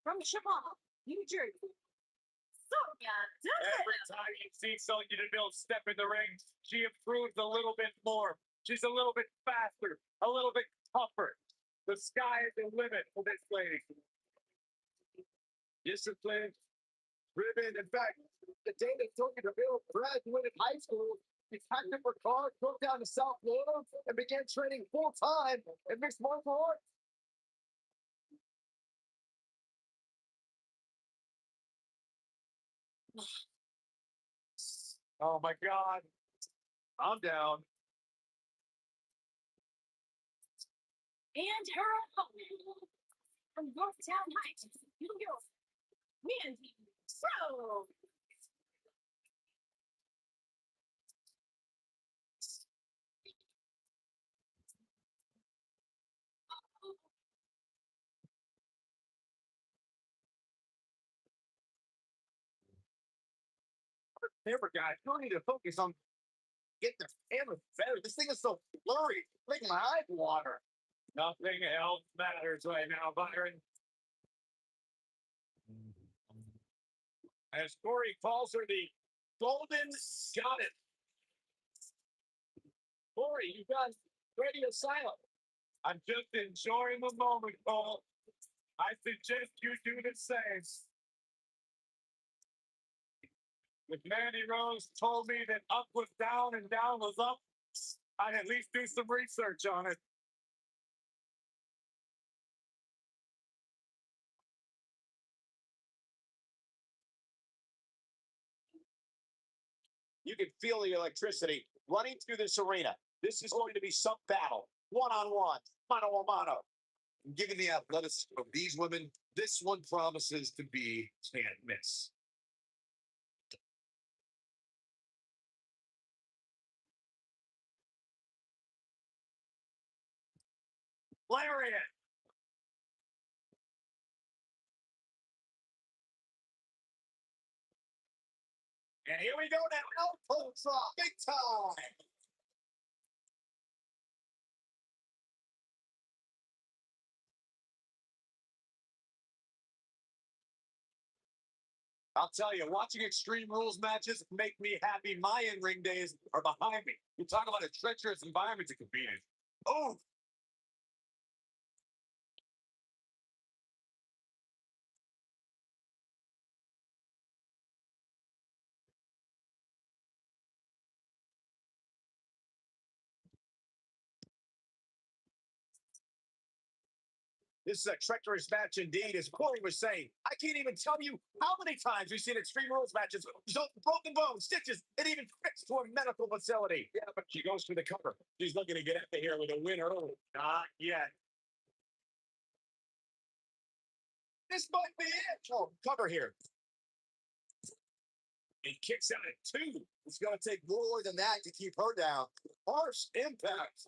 from Chippewa, New Jersey. Sonia does Every time you see Sonya Deville step in the ring, she improves a little bit more. She's a little bit faster, a little bit tougher. The sky is the limit for this lady. Discipline, driven. In fact, the day that Sonya Deville graduated high school, she packed up her car, drove down to South Florida, and began training full time in mixed martial arts. Oh my God. I'm down. and her opponent from Yorktown Heights, New York, Mandy Pro. Remember, guys, you don't need to focus on getting the camera better. This thing is so blurry, making my eyes water. Nothing else matters right now, Byron. As Corey calls her the Golden Goddess. Corey, you got radio silent. I'm just enjoying the moment, Cole. I suggest you do the same. If Mandy Rose told me that up was down and down was up, I'd at least do some research on it. You can feel the electricity running through this arena. This is going to be some battle, one-on-one, mano-a-mano. Given the athleticism of these women, this one promises to be can't miss. Lariat. And here we go now. Elbow drop, big time. I'll tell you, watching Extreme Rules matches make me happy. My in-ring days are behind me. You talk about a treacherous environment to compete in. Oh, this is a treacherous match indeed, as Corey was saying. I can't even tell you how many times we've seen Extreme Rules matches. Broken bones, stitches, and even fixed to a medical facility. Yeah, but she goes for the cover. She's looking to get out of here with a win early. Not yet. This might be it. Oh, cover here. He kicks out at two. It's going to take more than that to keep her down. Harsh impact.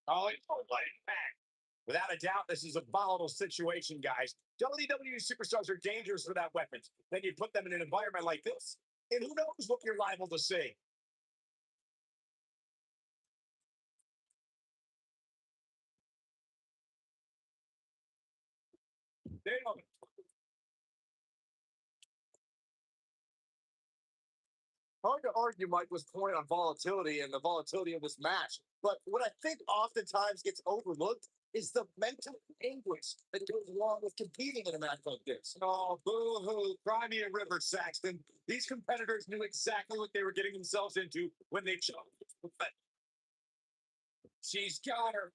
Oh, it's right back. Without a doubt, this is a volatile situation, guys. WWE superstars are dangerous without weapons. Then you put them in an environment like this, and who knows what you're liable to see. Damn. Hard to argue Michael's point on volatility and the volatility of this match. But what I think oftentimes gets overlooked is the mental anguish that goes along with competing in a match like this. Oh, boo-hoo. Cry me a river, Saxton. These competitors knew exactly what they were getting themselves into when they chose. But she's got her.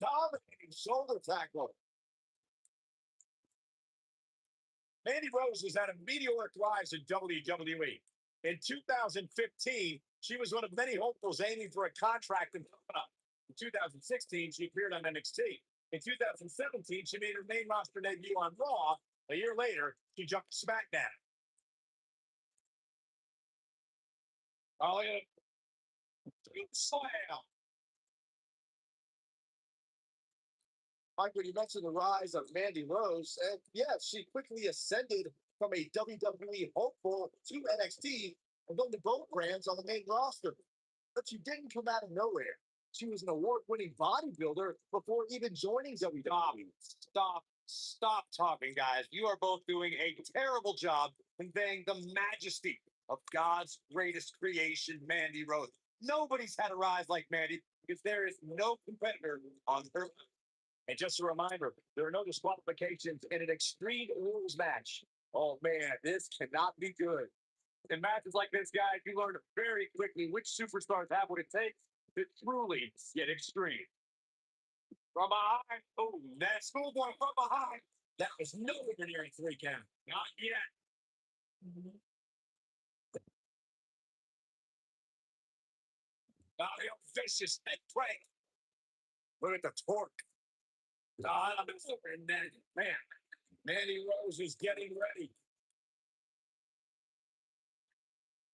Dominating shoulder tackle. Mandy Rose has had a meteoric rise in WWE. In 2015, she was one of many hopefuls aiming for a contract in 2016, she appeared on NXT. In 2017, she made her main roster debut on Raw. A year later, she jumped to SmackDown. Oh, yeah. Slam. Michael, you mentioned the rise of Mandy Rose, and yeah, she quickly ascended from a WWE hopeful to NXT and then to both brands on the main roster. But she didn't come out of nowhere. She was an award-winning bodybuilder before even joining WWE. Stop talking, guys. You are both doing a terrible job conveying the majesty of God's greatest creation, Mandy Rose. Nobody's had a rise like Mandy because there is no competitor on her. And just a reminder, there are no disqualifications in an extreme rules match. Oh man, this cannot be good. In matches like this, guys, you learn very quickly which superstars have what it takes to truly get extreme. From behind, oh, that schoolboy from behind. That was nowhere near a 3 count. Not yet. Mario vicious head break. Look at the torque. And then, man, Mandy Rose is getting ready.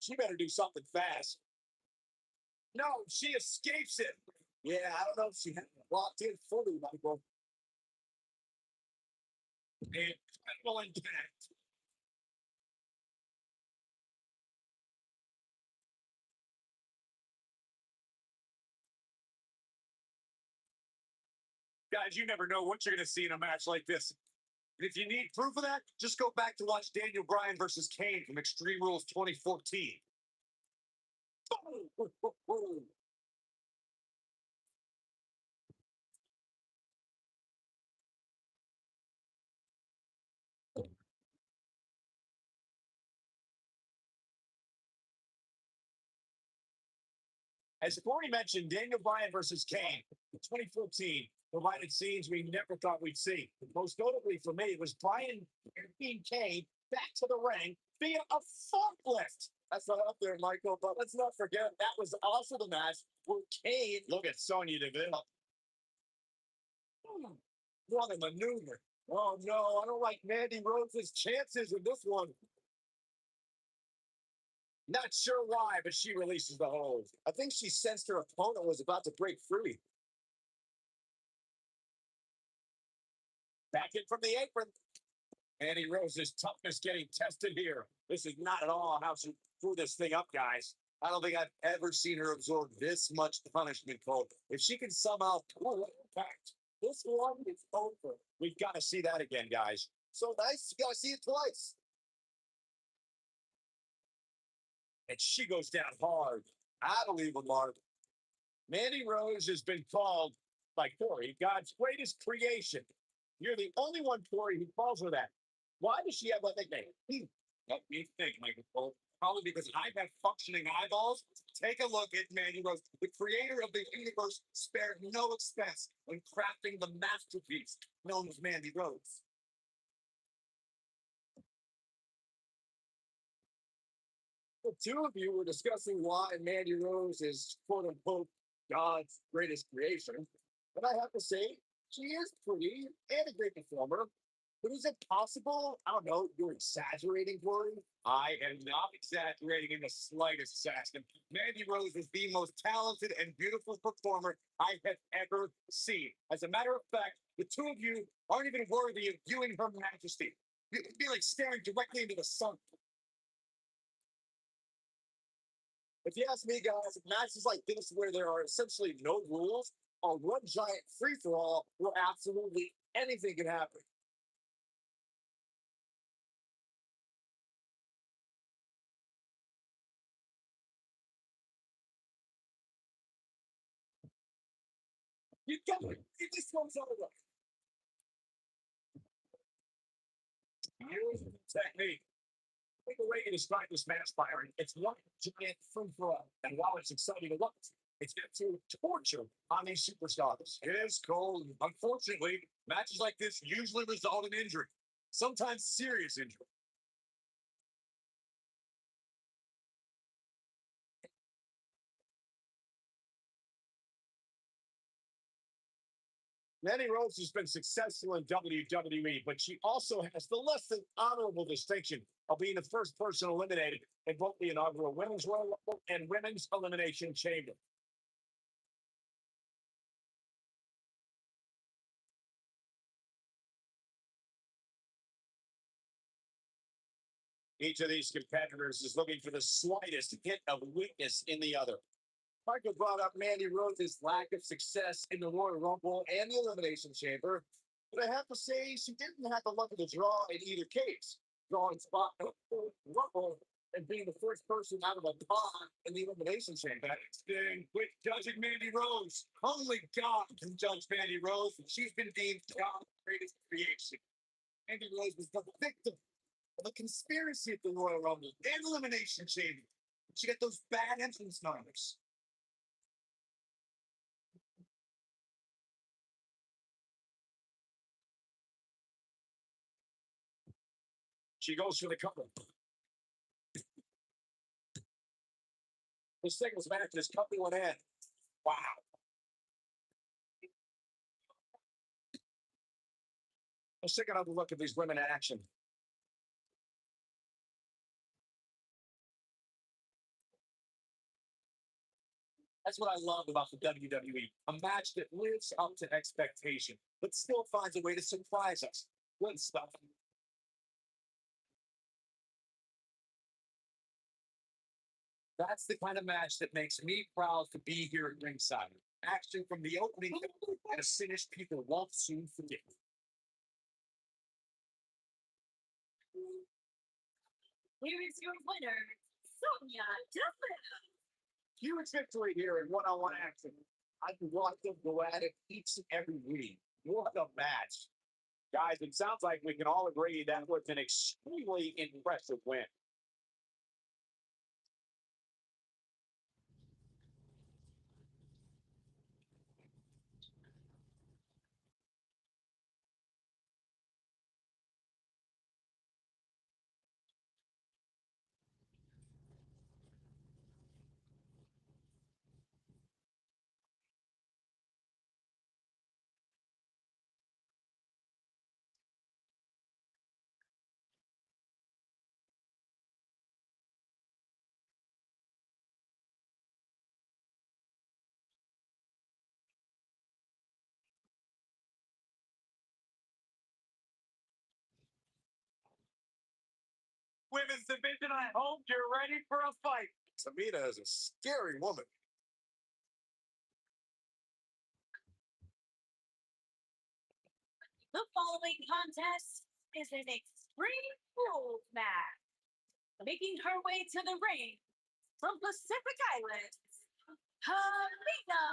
She better do something fast. No, she escapes it. Yeah, I don't know if she had it locked in fully, Michael. Incredible impact. Guys, you never know what you're going to see in a match like this. And if you need proof of that, just go back to watch Daniel Bryan versus Kane from Extreme Rules 2014. As Corey mentioned, Daniel Bryan versus Kane in 2014 provided scenes we never thought we'd see. Most notably for me, it was Bryan being Kane back to the ring via a forklift. That's not up there, Michael, but let's not forget that was also the match where Kane. Look at Sonya Deville. What a maneuver. Oh no, I don't like Mandy Rose's chances in this one. Not sure why, but she releases the hold. I think she sensed her opponent was about to break free. Back in from the apron. Mandy Rose's toughness getting tested here. This is not at all how she threw this thing up, guys. I don't think I've ever seen her absorb this much punishment, Cole. If she can somehow pull it back, this one is over. We've got to see that again, guys. So nice. You got to see it twice. And she goes down hard. I believe it, Mark. Mandy Rose has been called by Corey God's greatest creation. You're the only one, Corey, who calls her that. Why does she have that nickname? Let me think, Michael Cole. Probably because I have functioning eyeballs. Take a look at Mandy Rose. The creator of the universe spared no expense when crafting the masterpiece known as Mandy Rose. The two of you were discussing why Mandy Rose is quote unquote God's greatest creation. And I have to say, she is pretty and a great performer. But is it possible? I don't know, you're exaggerating, Corey? I am not exaggerating in the slightest, Saxton. Mandy Rose is the most talented and beautiful performer I have ever seen. As a matter of fact, the two of you aren't even worthy of viewing her majesty. You'd be like staring directly into the sun. If you ask me, guys, matches like this where there are essentially no rules or one giant free for all where absolutely anything can happen. You got it. This one's over. Use the technique. Think the way you describe this match, Byron, it's one giant free for all. And while it's exciting to look, it's absolute torture on these superstars. It is cold. Unfortunately, matches like this usually result in injury, sometimes serious injury. Mandy Rose has been successful in WWE, but she also has the less than honorable distinction of being the first person eliminated in both the inaugural Women's Royal Rumble and Women's Elimination Chamber. Each of these competitors is looking for the slightest hint of weakness in the other. Michael brought up Mandy Rose's lack of success in the Royal Rumble and the Elimination Chamber, but I have to say she didn't have the luck of the draw in either case. Drawing spot in the Rumble and being the first person out of a pod in the Elimination Chamber. Then quit judging Mandy Rose. Only God can judge Mandy Rose. She's been deemed God's greatest creation. Mandy Rose was the victim of a conspiracy at the Royal Rumble and Elimination Chamber. She got those bad entrance numbers. She goes for the cover. The singles match is coming to an end. Wow. Let's take another look at these women in action. That's what I love about the WWE. A match that lives up to expectation, but still finds a way to surprise us. Good stuff. That's the kind of match that makes me proud to be here at ringside. Action from the opening and a finish people won't soon forget. Here is your winner, Sonya Devlin. Huge victory here in one-on-one action. I can watch them go at it each and every week. What a match. Guys, it sounds like we can all agree that was an extremely impressive win. Women's division, I hope you're ready for a fight. Tamina is a scary woman. The following contest is an Extreme Rules match. Making her way to the ring from Pacific Islands, Tamina.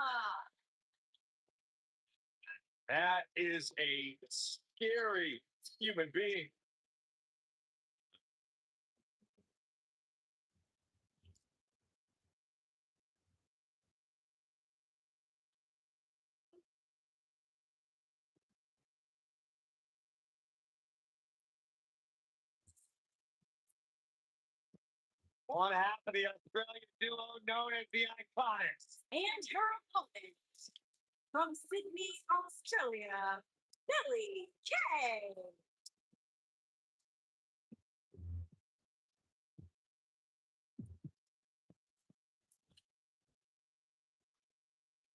That is a scary human being. One half of the Australian duo known as the Iconics. And her opponent from Sydney, Australia, Billy Kay.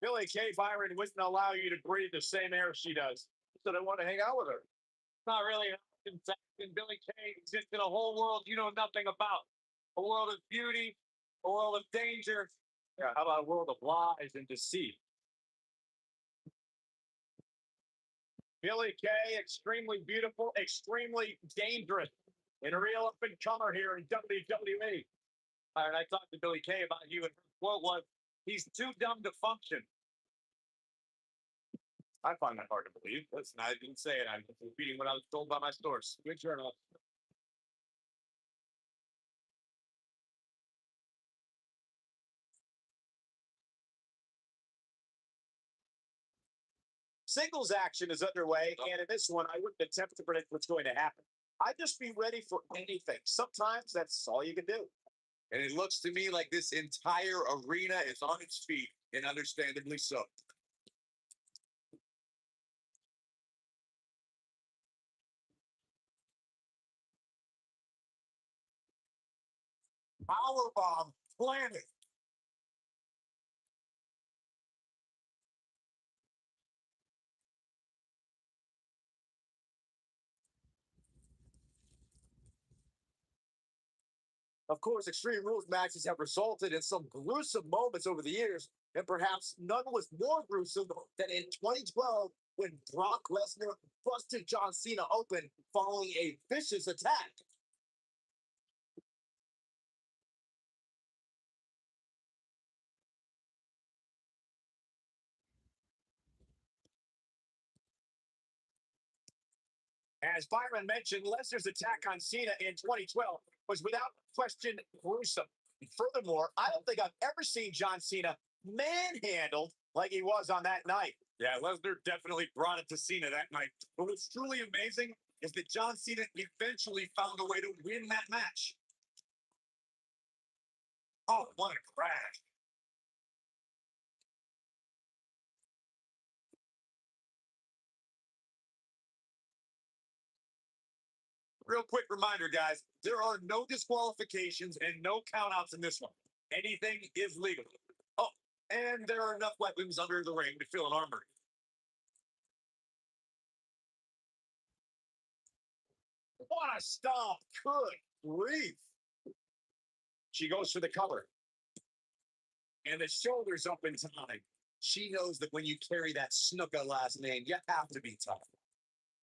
Billy Kay Byron wouldn't allow you to breathe the same air she does. So they want to hang out with her. It's not really an option. Second, Billy Kay exists in a whole world you know nothing about. A world of beauty, a world of danger. Yeah, how about a world of lies and deceit? Billy Kay, extremely beautiful, extremely dangerous, and a real up-and-comer here in WWE. All right, I talked to Billy Kay about you, and her quote was, "He's too dumb to function." I find that hard to believe. Listen, I didn't say it. I'm just repeating what I was told by my source. Good journal. Singles action is underway, and in this one, I wouldn't attempt to predict what's going to happen. I'd just be ready for anything. Sometimes that's all you can do. And it looks to me like this entire arena is on its feet, and understandably so. Powerbomb planted. Of course, Extreme Rules matches have resulted in some gruesome moments over the years, and perhaps none was more gruesome than in 2012 when Brock Lesnar busted John Cena open following a vicious attack. As Byron mentioned, Lesnar's attack on Cena in 2012 was without question gruesome. Furthermore, I don't think I've ever seen John Cena manhandled like he was on that night. Yeah, Lesnar definitely brought it to Cena that night. But what's truly amazing is that John Cena eventually found a way to win that match. Oh, what a crash. Real quick reminder, guys, there are no disqualifications and no countouts in this one. Anything is legal. Oh, and there are enough weapons under the ring to fill an armory. What a stomp. Good grief. She goes for the cover. And the shoulders up in time. She knows that when you carry that Snuka last name, you have to be tough.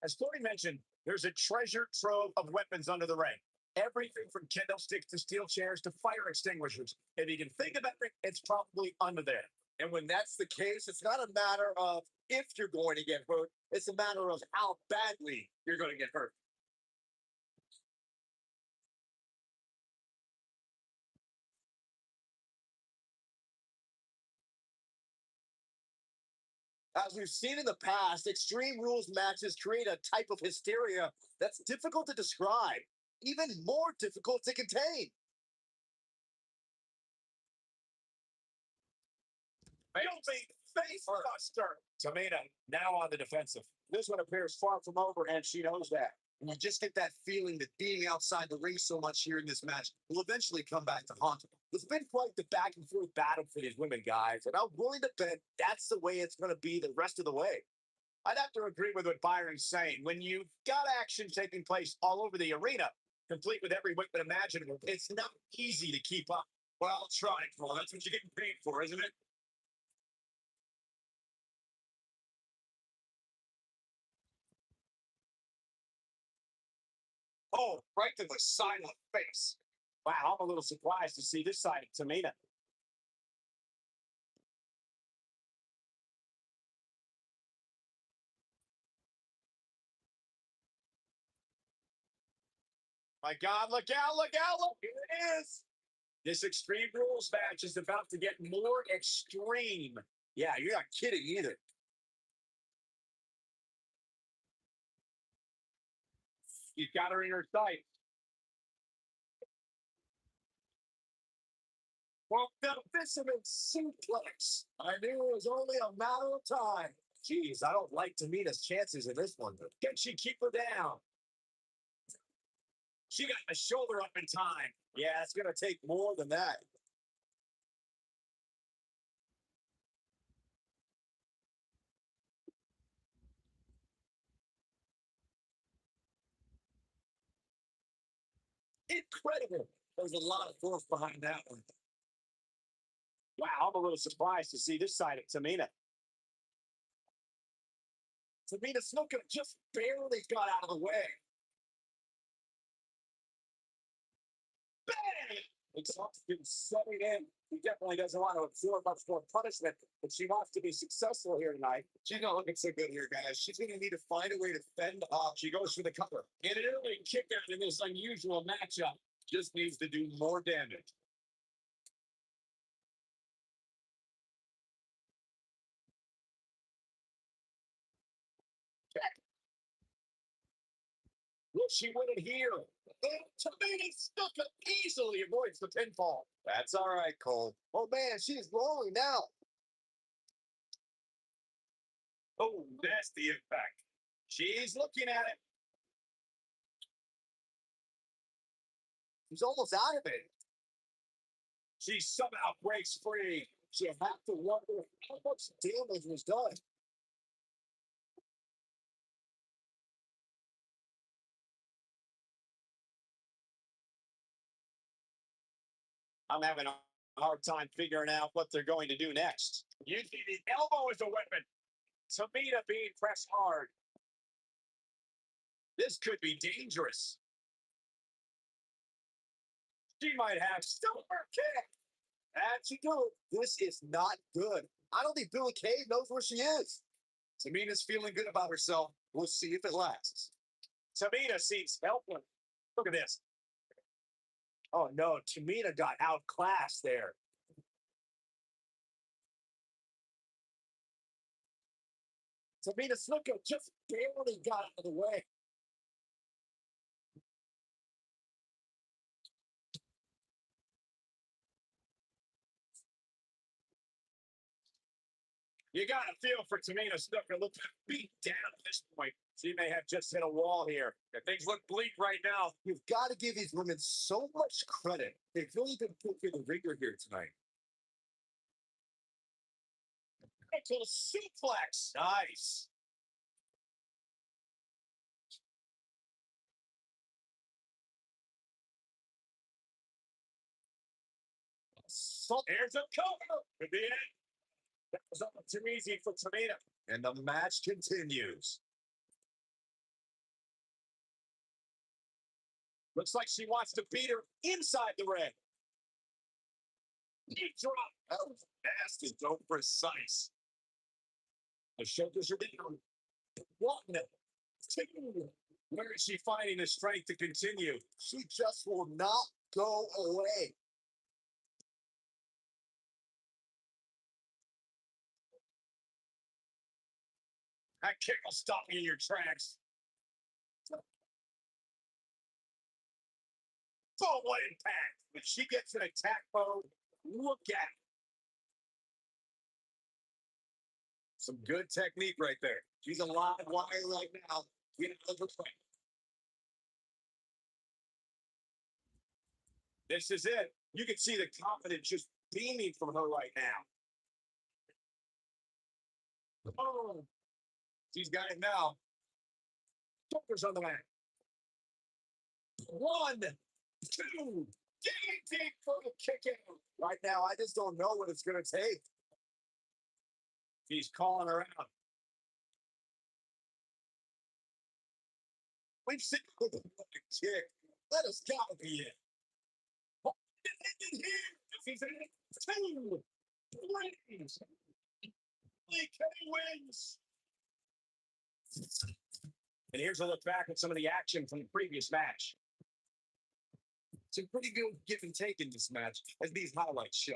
As Corey mentioned, there's a treasure trove of weapons under the ring. Everything from kendo sticks to steel chairs to fire extinguishers. If you can think of it, it's probably under there. And when that's the case, it's not a matter of if you're going to get hurt, it's a matter of how badly you're going to get hurt. As we've seen in the past, Extreme Rules matches create a type of hysteria that's difficult to describe, even more difficult to contain. Building face buster. Tamina now on the defensive. This one appears far from over, and she knows that. And you just get that feeling that being outside the ring so much here in this match will eventually come back to haunt her. It's been quite the back and forth battle for these women, guys, and I'm willing to bet that's the way it's going to be the rest of the way. I'd have to agree with what Byron's saying. When you've got action taking place all over the arena, complete with every weapon imaginable, it's not easy to keep up. Well, try, Paul. That's what you're getting paid for, isn't it? Oh, right to the silent face. Wow, I'm a little surprised to see this side of Tamina. My God, look out, look out, look, here it is. This Extreme Rules match is about to get more extreme. Yeah, you're not kidding either. He's got her in her sight. Well, the fisherman suplex. I knew it was only a matter of time. Jeez, I don't like Tamina's chances in this one. Can she keep her down? She got the shoulder up in time. Yeah, it's going to take more than that. Incredible. There's a lot of force behind that one. Wow, I'm a little surprised to see this side of Tamina. Tamina Snuka just barely got out of the way. Bang! Exhaustion setting in. He definitely doesn't want to absorb much more punishment, but she wants to be successful here tonight. She's not looking so good here, guys. She's going to need to find a way to fend off. She goes for the cover. And an early kick out in this unusual matchup just needs to do more damage. Will she win it here? Tamina Snuka easily avoids the pinfall. That's all right, Cole. Oh, man, she's rolling now. Oh, that's the impact. She's looking at it. She's almost out of it. She somehow breaks free. She'll have to wonder how much damage was done. I'm having a hard time figuring out what they're going to do next. Using the elbow as a weapon. Tamina being pressed hard. This could be dangerous. She might have silver kick. And she do. This is not good. I don't think Billy Kay knows where she is. Tamina's feeling good about herself. We'll see if it lasts. Tamina seems helpless. Look at this. Oh no, Tamina got outclassed there. Tamina Snuka just barely got out of the way. You got to feel for Tamina Snuka. Looks beat down at this point. She may have just hit a wall here. And things look bleak right now. You've got to give these women so much credit. They've really been put through the ringer here tonight. It's a suplex. Nice. So here's a cover. At the end. That was all too easy for Tamina. And the match continues. Looks like she wants to beat her inside the ring. Knee drop. That was nasty, so precise. The shoulders are down. 1, 2. Where is she finding the strength to continue? She just will not go away. That kick will stop you in your tracks. Oh, what impact. When she gets in attack mode, look at it. Some good technique right there. She's a live wire right now. Get out of the way. This is it. You can see the confidence just beaming from her right now. Oh, she's got it now. Shoulders on the mat. 1, 2. Deep for the kick out. Right now, I just don't know what it's going to take. He's calling her out. We've seen the kick. Let us go be it. He's in it. 2, 3. Billy Kay wins. And here's a look back at some of the action from the previous match. Some pretty good give and take in this match, as these highlights show.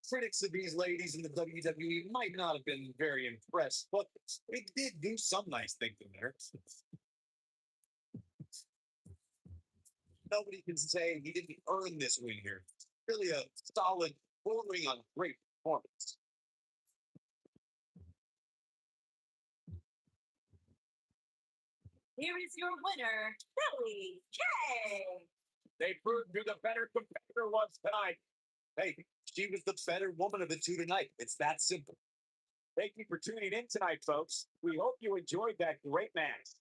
Critics of these ladies in the WWE might not have been very impressed, but they did do some nice things in there. Nobody can say he didn't earn this win here. Really a solid, bordering on great performance. Here is your winner, Billy Kay. They proved who the better competitor was tonight. Hey, she was the better woman of the two tonight. It's that simple. Thank you for tuning in tonight, folks. We hope you enjoyed that great match.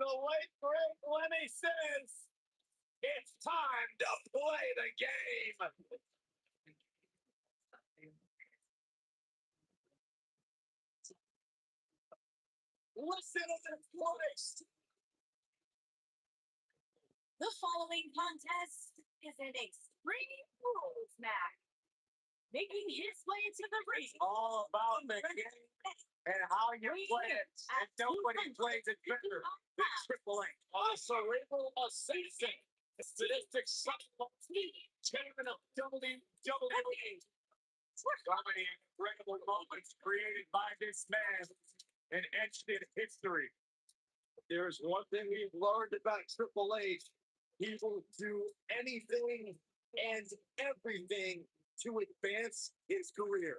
the late great Lenny says, it's time to play the game. Listen to this voice. The following contest is an extreme rules match. Making his way to the ring. It's all about the game and how you play it. And nobody plays it better than Triple H. Cerebral assassin, sadistic chairman of WWE. So many incredible moments created by this man and etched in history. There's one thing we've learned about Triple H. He will do anything and everything to advance his career.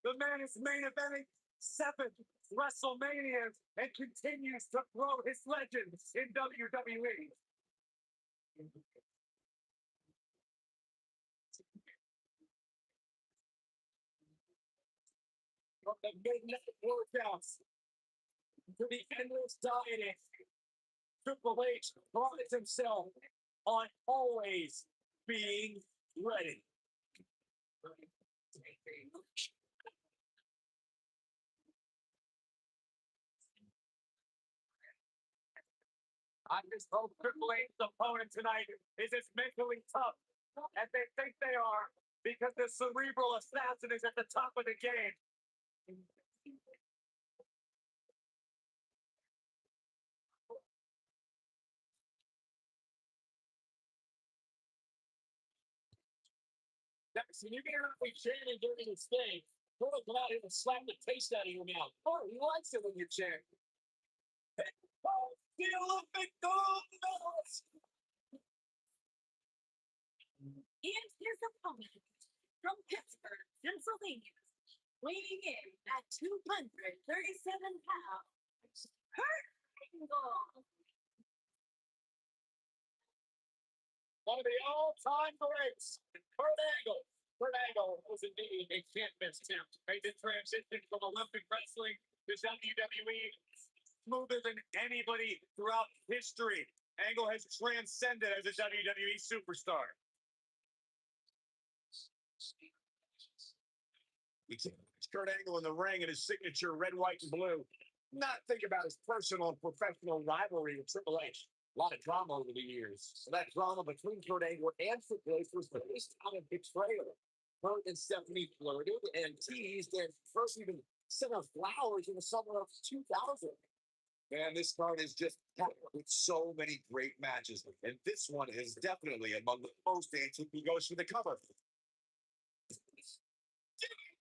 The man is main eventing 7 WrestleManias and continues to grow his legends in WWE. From the midnight workouts to the endless dieting, Triple H prides himself on always being ready. I just hope Triple H's opponent tonight is as mentally tough as they think they are, because the cerebral assassin is at the top of the game. Jackson, you're going to be chanting during this thing. We're going to come out here and slap the taste out of your mouth. Oh, he likes it when you chant. Oh, the Olympic gold medalist! And his opponent from Pittsburgh, Pennsylvania, weighing in at 237 pounds, Kurt Angle. One of the all-time greats, Kurt Angle. Kurt Angle was indeed a can't-miss champ. Made the transition from Olympic wrestling to WWE smoother than anybody throughout history. Angle has transcended as a WWE superstar. It's Kurt Angle in the ring in his signature red, white, and blue. Not think about his personal and professional rivalry with Triple H. A lot of drama over the years. So that drama between Kurt Angle and Triple H was based on a betrayal. Kurt and Stephanie flirted and teased and first even sent her flowers in the summer of 2000. Man, this card is just packed with so many great matches. And this one is definitely among the most dancing. He goes for the cover.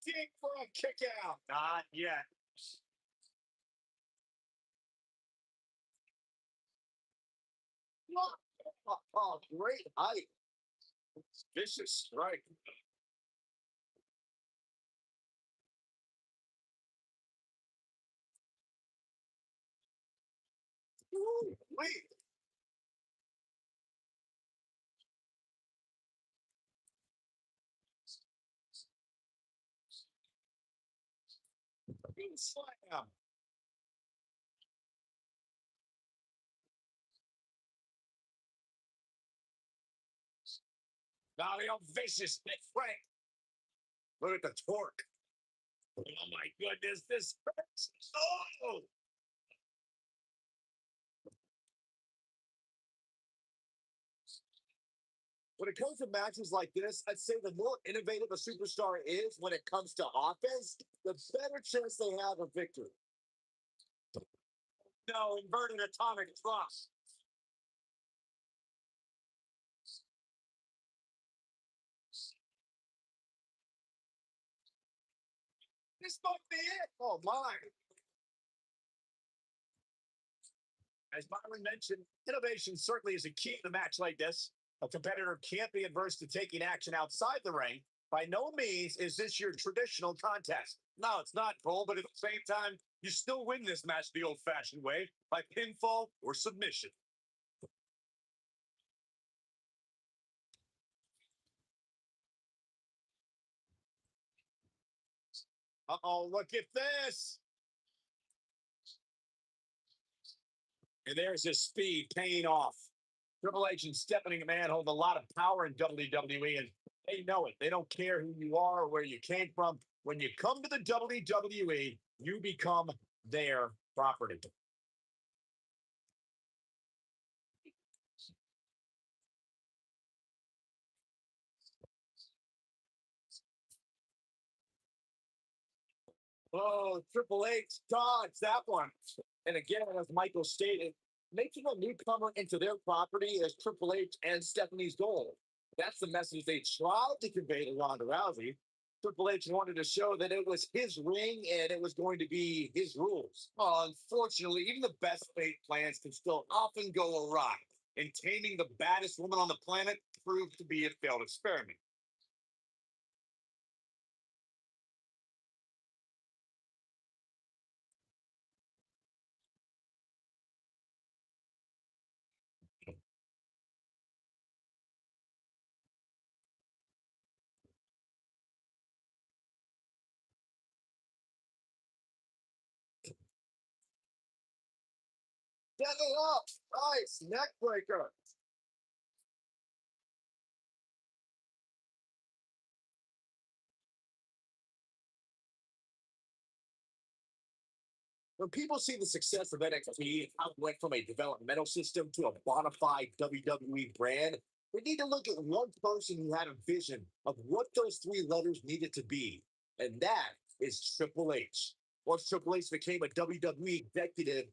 Dig for a kick out. Not yet. Oh, great height. Vicious strike. Ooh, wait. Slam. Now the vicious Big Frank. Look at the torque. Oh my goodness, this hurts. Oh! When it comes to matches like this, I'd say the more innovative a superstar is when it comes to offense, the better chance they have of victory. No, inverted atomic drop. This might be it. Oh my. As Byron mentioned, innovation certainly is a key in a match like this. A competitor can't be adverse to taking action outside the ring. By no means is this your traditional contest. No, it's not, Cole, but at the same time, you still win this match the old fashioned way by pinfall or submission. Uh-oh, look at this. And there's his speed paying off. Triple H and Stephanie McMahon hold a lot of power in WWE, and they know it. They don't care who you are or where you came from. When you come to the WWE, you become their property. Oh, Triple H dodged that one. And again, as Michael stated, making a newcomer into their property is Triple H and Stephanie's goal. That's the message they tried to convey to Ronda Rousey. Triple H wanted to show that it was his ring and it was going to be his rules. Oh, unfortunately, even the best laid plans can still often go awry. And taming the baddest woman on the planet proved to be a failed experiment. Get it up. Nice. Neck breaker. When people see the success of NXT and how it went from a developmental system to a bona fide WWE brand, we need to look at one person who had a vision of what those three letters needed to be, and that is Triple H. Once Triple H became a WWE executive,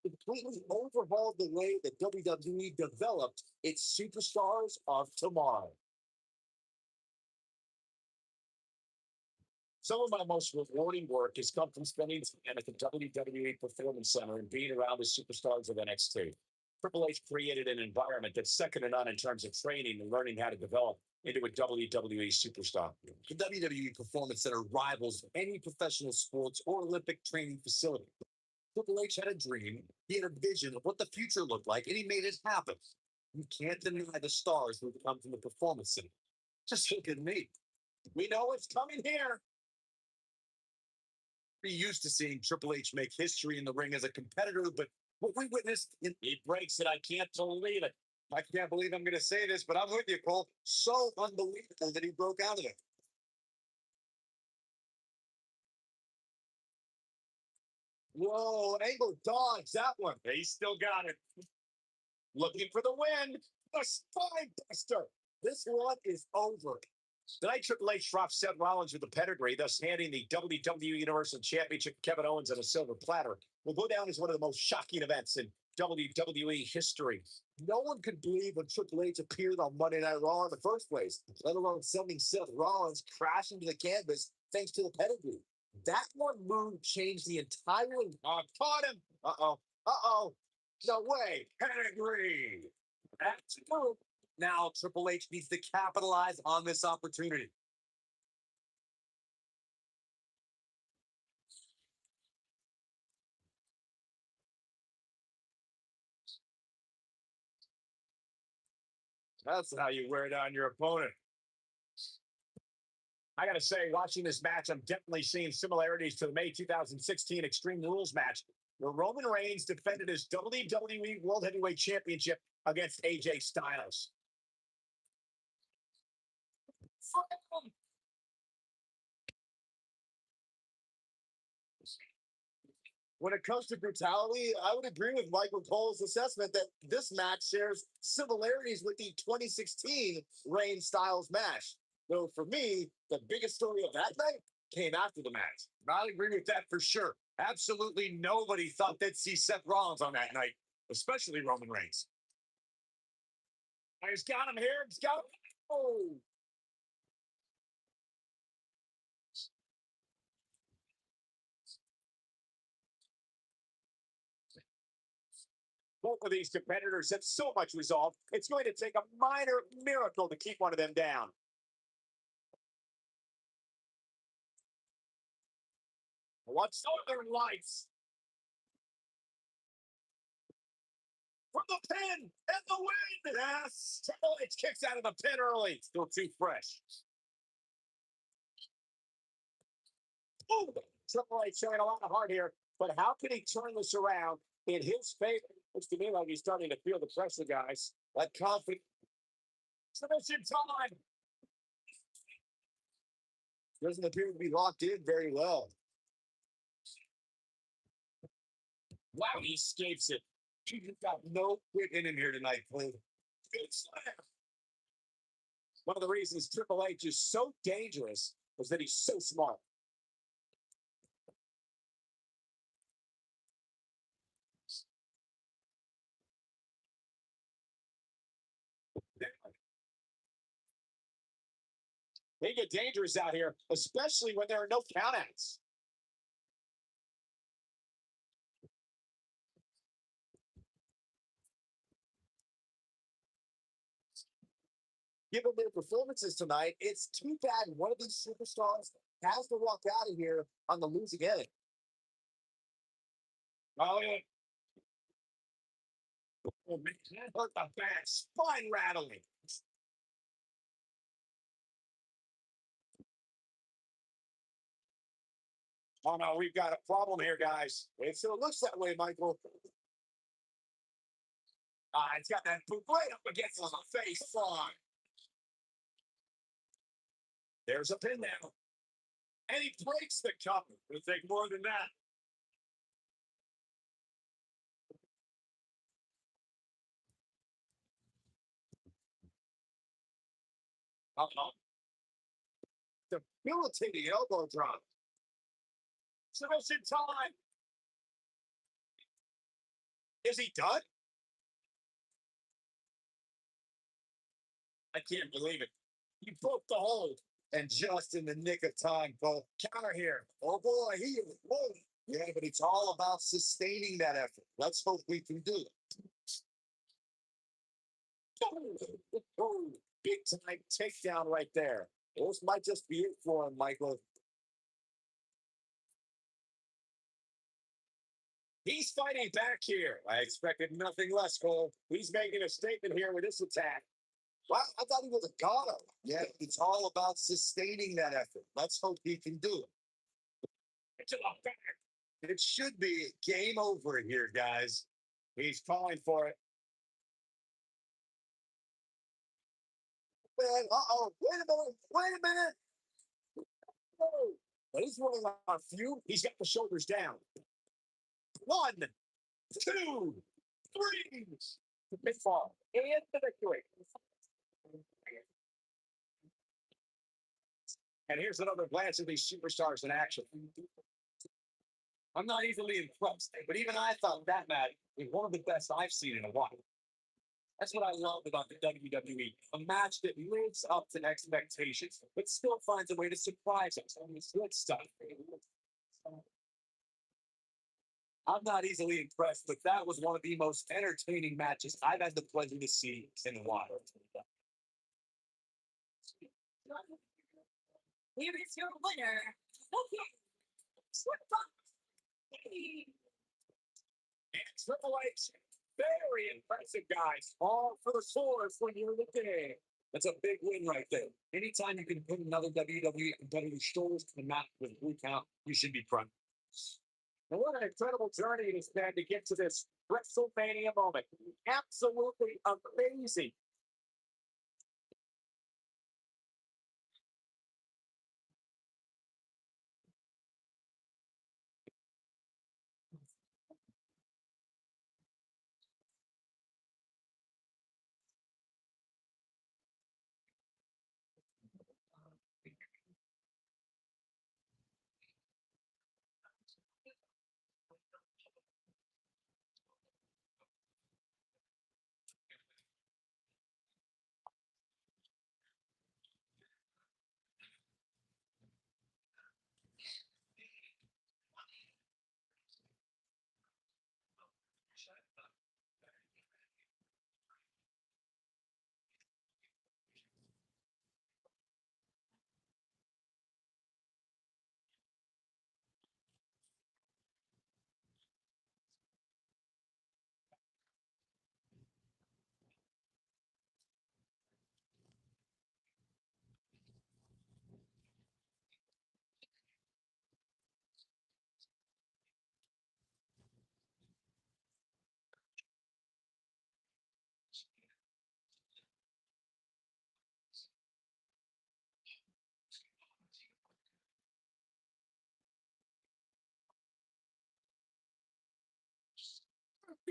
it completely overhauled the way that WWE developed its superstars of tomorrow. Some of my most rewarding work has come from spending time at the WWE Performance Center and being around the superstars of NXT. Triple H created an environment that's second to none in terms of training and learning how to develop into a WWE superstar. The WWE Performance Center rivals any professional sports or Olympic training facility. Triple H had a dream, he had a vision of what the future looked like, and he made it happen. You can't deny the stars who come from the Performance Center. Just look at me. We know what's coming here. Be used to seeing Triple H make history in the ring as a competitor, but what we witnessed, he breaks it. I can't believe it. I can't believe I'm going to say this, but I'm with you, Cole. So unbelievable that he broke out of it. Whoa, Angle dodged that one. He still got it. Looking for the win. A spine buster. This one is over. Tonight, Triple H dropped Seth Rollins with a pedigree, thus handing the WWE Universal Championship to Kevin Owens on a silver platter. Will go down as one of the most shocking events in WWE history. No one could believe when Triple H appeared on Monday Night Raw in the first place, let alone sending Seth Rollins crashing to the canvas thanks to the pedigree. That one move changed the entire. Caught him. Uh-oh. Uh-oh. No way. Pedigree. That's a move. Now Triple H needs to capitalize on this opportunity. That's how you wear down your opponent. I got to say, watching this match, I'm definitely seeing similarities to the May 2016 Extreme Rules match, where Roman Reigns defended his WWE World Heavyweight Championship against AJ Styles. When it comes to brutality, I would agree with Michael Cole's assessment that this match shares similarities with the 2016 Reigns Styles match. Though for me, the biggest story of that night came after the match. I agree with that for sure. Absolutely nobody thought they'd see Seth Rollins on that night, especially Roman Reigns. He's got him here. He's got him. Oh. Both of these competitors have so much resolve, it's going to take a minor miracle to keep one of them down. What's Northern Lights? From the pin and the win. Yes. Triple H kicks out of the pin early. Still too fresh. Ooh, Triple H showing a lot of heart here, but how can he turn this around in his favor? Looks to me like he's starting to feel the pressure, guys. That confidence. Submission time. Doesn't appear to be locked in very well. Wow, he escapes it. He's got no quit in him here tonight, Clint. Good slam. One of the reasons Triple H is so dangerous is that he's so smart. They get dangerous out here, especially when there are no countouts. Given their performances tonight, it's too bad one of these superstars has to walk out of here on the losing end. Oh, yeah. Oh, man, that hurt the bad. Spine rattling. Oh, no, we've got a problem here, guys. It still looks that way, Michael. It's got that boot right up against the face. Fine. There's a pin now. And he breaks the cup. It'll take more than that. Uh-oh. Debilitating elbow drop. Submission time. Is he done? I can't believe it. He broke the hold. And just in the nick of time, Cole. Counter here. Oh boy, he is rolling. Yeah, but it's all about sustaining that effort. Let's hope we can do it. Oh, big time takedown right there. This might just be it for him, Michael. He's fighting back here. I expected nothing less, Cole. He's making a statement here with this attack. Well, I thought he was a god. Yeah, it's all about sustaining that effort. Let's hope he can do it. To the back. It should be game over here, guys. He's calling for it. Man, uh-oh. Wait a minute. Wait a minute. Oh. But he's running on a few. He's got the shoulders down. 1, 2, 3. Big fall. And the victory. And here's another glance at these superstars in action. I'm not easily impressed, but even I thought that match was one of the best I've seen in a while. That's what I love about the WWE. A match that lives up to expectations, but still finds a way to surprise us. It's good stuff. I'm not easily impressed, but that was one of the most entertaining matches I've had the pleasure to see in a while. Here is your winner. And Triple H, very impressive, guys. All for the source when you're in the game. That's a big win right there. Anytime you can put another WWE competitor's shoulders to the mat with a 3 count, you should be proud. And what an incredible journey it has been to get to this WrestleMania moment. Absolutely amazing.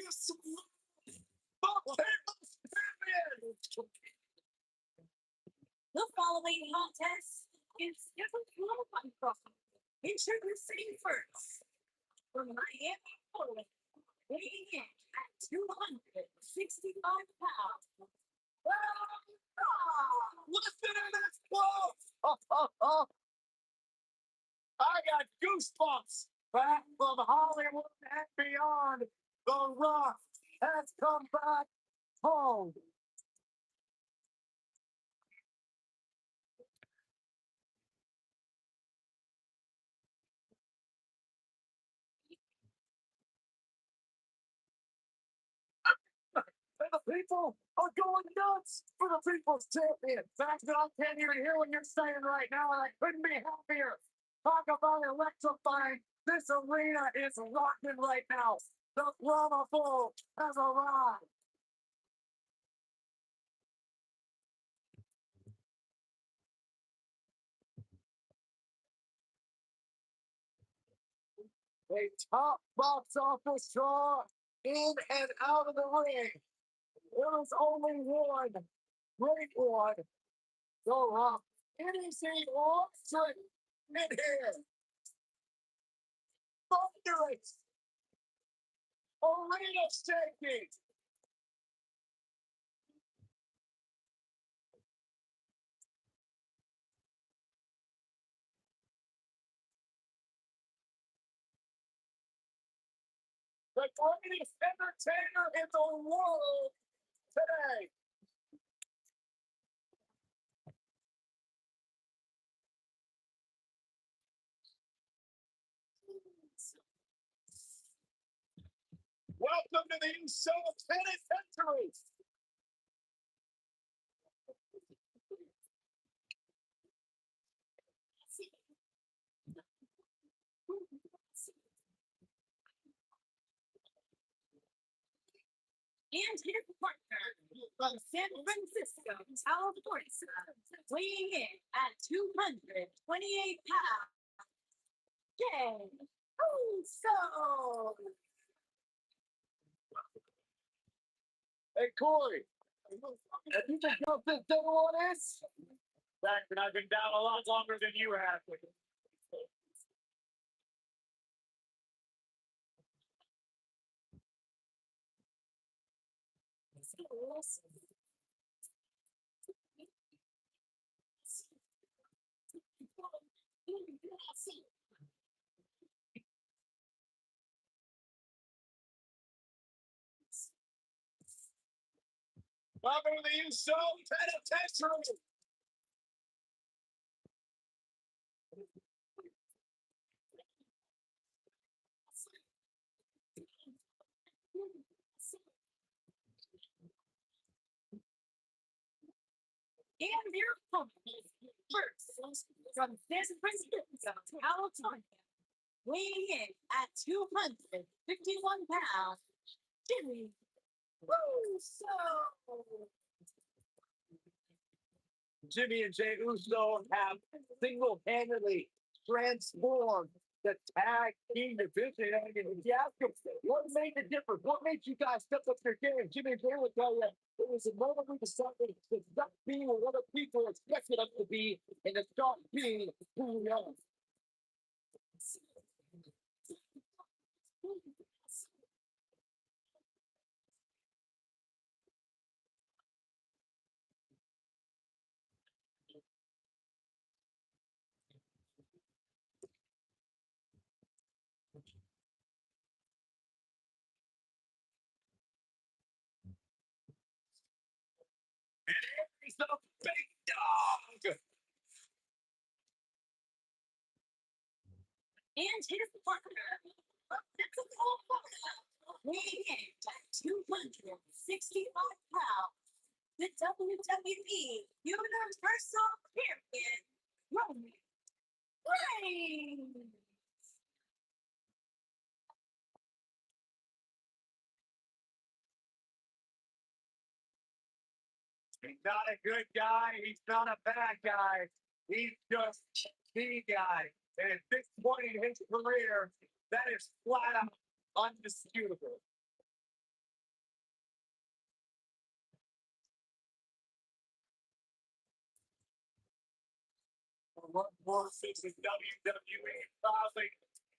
this champion. The following contest is scheduled for one fall. Introducing first from Miami, Florida, weighing in at 265 pounds. Listen to this quote. I got goosebumps. Back from Hollywood and beyond, The Rock has come back home. And the people are going nuts for the people's champion. Fact that I can't even hear what you're saying right now, and I couldn't be happier. Talk about electrifying. This arena is rocking right now. The Brahma Bull has arrived. A top box office draw in and out of the ring. There is only one great one. The Rock. Anything awesome in here. Thunderous. Arena shaking. The greatest entertainer in the world today. Welcome to the new show of 10 centuries. And his partner from San Francisco, California, weighing in at 228 pounds. Jay Uso. Hey, Corey. Have you been up this devil on this? Fact that I've been down a lot longer than you have. Welcome to the new show, Penitentiary. And their opponent, first from San Francisco, California, weighing in at 251 pounds, Jimmy Uso. Jimmy and Jay Uso have single-handedly transformed the tag team division. And if you ask them, what made the difference? What made you guys step up your game? Jimmy and Jay would tell you it was a moment we decided to stop being what other people expected us to be and to start being who we are. He's the big dog. And his partner, weighing in at 265 pounds, the WWE Universal Champion, Roman Reigns. He's not a good guy. He's not a bad guy. He's just the guy. And at this point in his career, that is flat out undisputable. What more fixes WWE proudly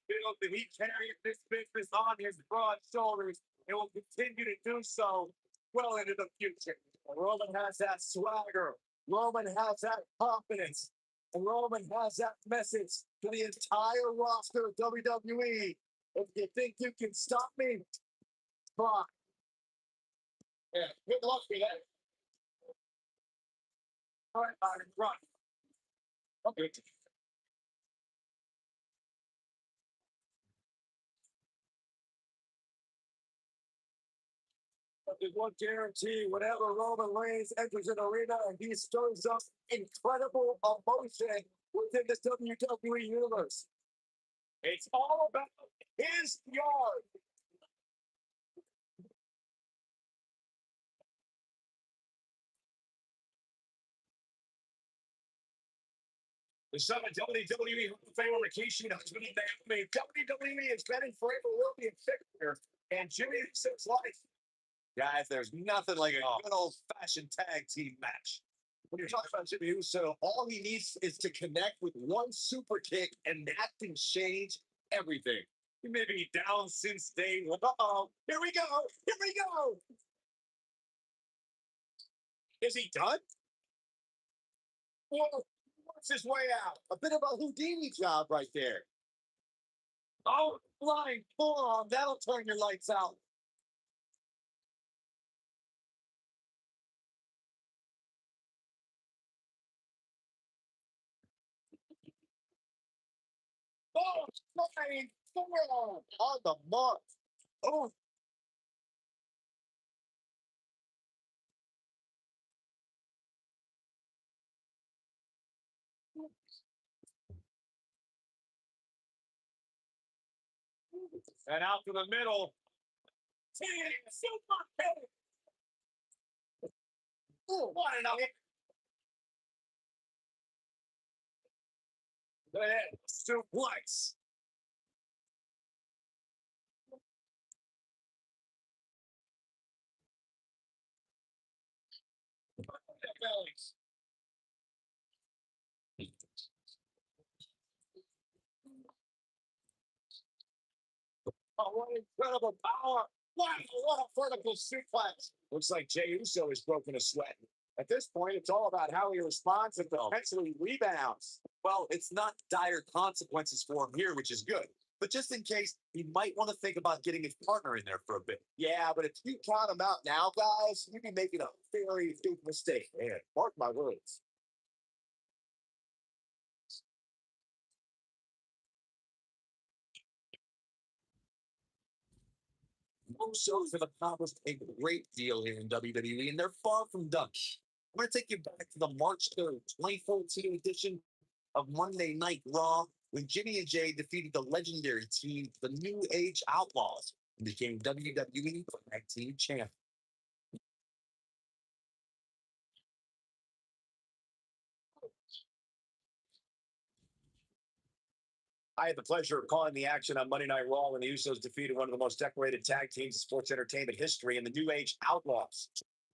feels that he carries this business on his broad shoulders and will continue to do so well into the future. Roman has that swagger. Roman has that confidence. And Roman has that message to the entire roster of WWE. If you think you can stop me, try. Yeah, good luck with that. All right, Byron, run. Okay. But there's one guarantee: whenever Roman Reigns enters an arena, he stirs up incredible emotion within the WWE universe. It's all about his yard. The seven WWE Hall of Famer Rikishi husband of Naomi. WWE is betting forever will be a figure and Jimmy Uso's life. Guys, there's nothing like a good old fashioned tag team match. When you're talking about Jimmy Uso, all he needs is to connect with one super kick, and that can change everything. He may be down since day one. Uh-oh, here we go. Here we go. Is he done? Whoa, works his way out. A bit of a Houdini job right there. Oh, flying forearm. That'll turn your lights out. Oh, flying forearm on the mark. Oh, and out to the middle. Super kick. Oh, what an kick. The head suplex. Bellies. Oh, what incredible power. Wow, what a vertical suplex. Looks like Jey Uso has broken a sweat. At this point, it's all about how he responds and potentially rebounds. Well, it's not dire consequences for him here, which is good. But just in case, he might want to think about getting his partner in there for a bit. Yeah, but if you count him out now, guys, you'd be making a very big mistake. Man, mark my words. Most shows have accomplished a great deal here in WWE, and they're far from done. I'm going to take you back to the March 3rd, 2014 edition of Monday Night Raw when Jimmy and Jay defeated the legendary team, the New Age Outlaws, and became WWE Tag Team Champions. I had the pleasure of calling the action on Monday Night Raw when the Usos defeated one of the most decorated tag teams in sports entertainment history in the New Age Outlaws.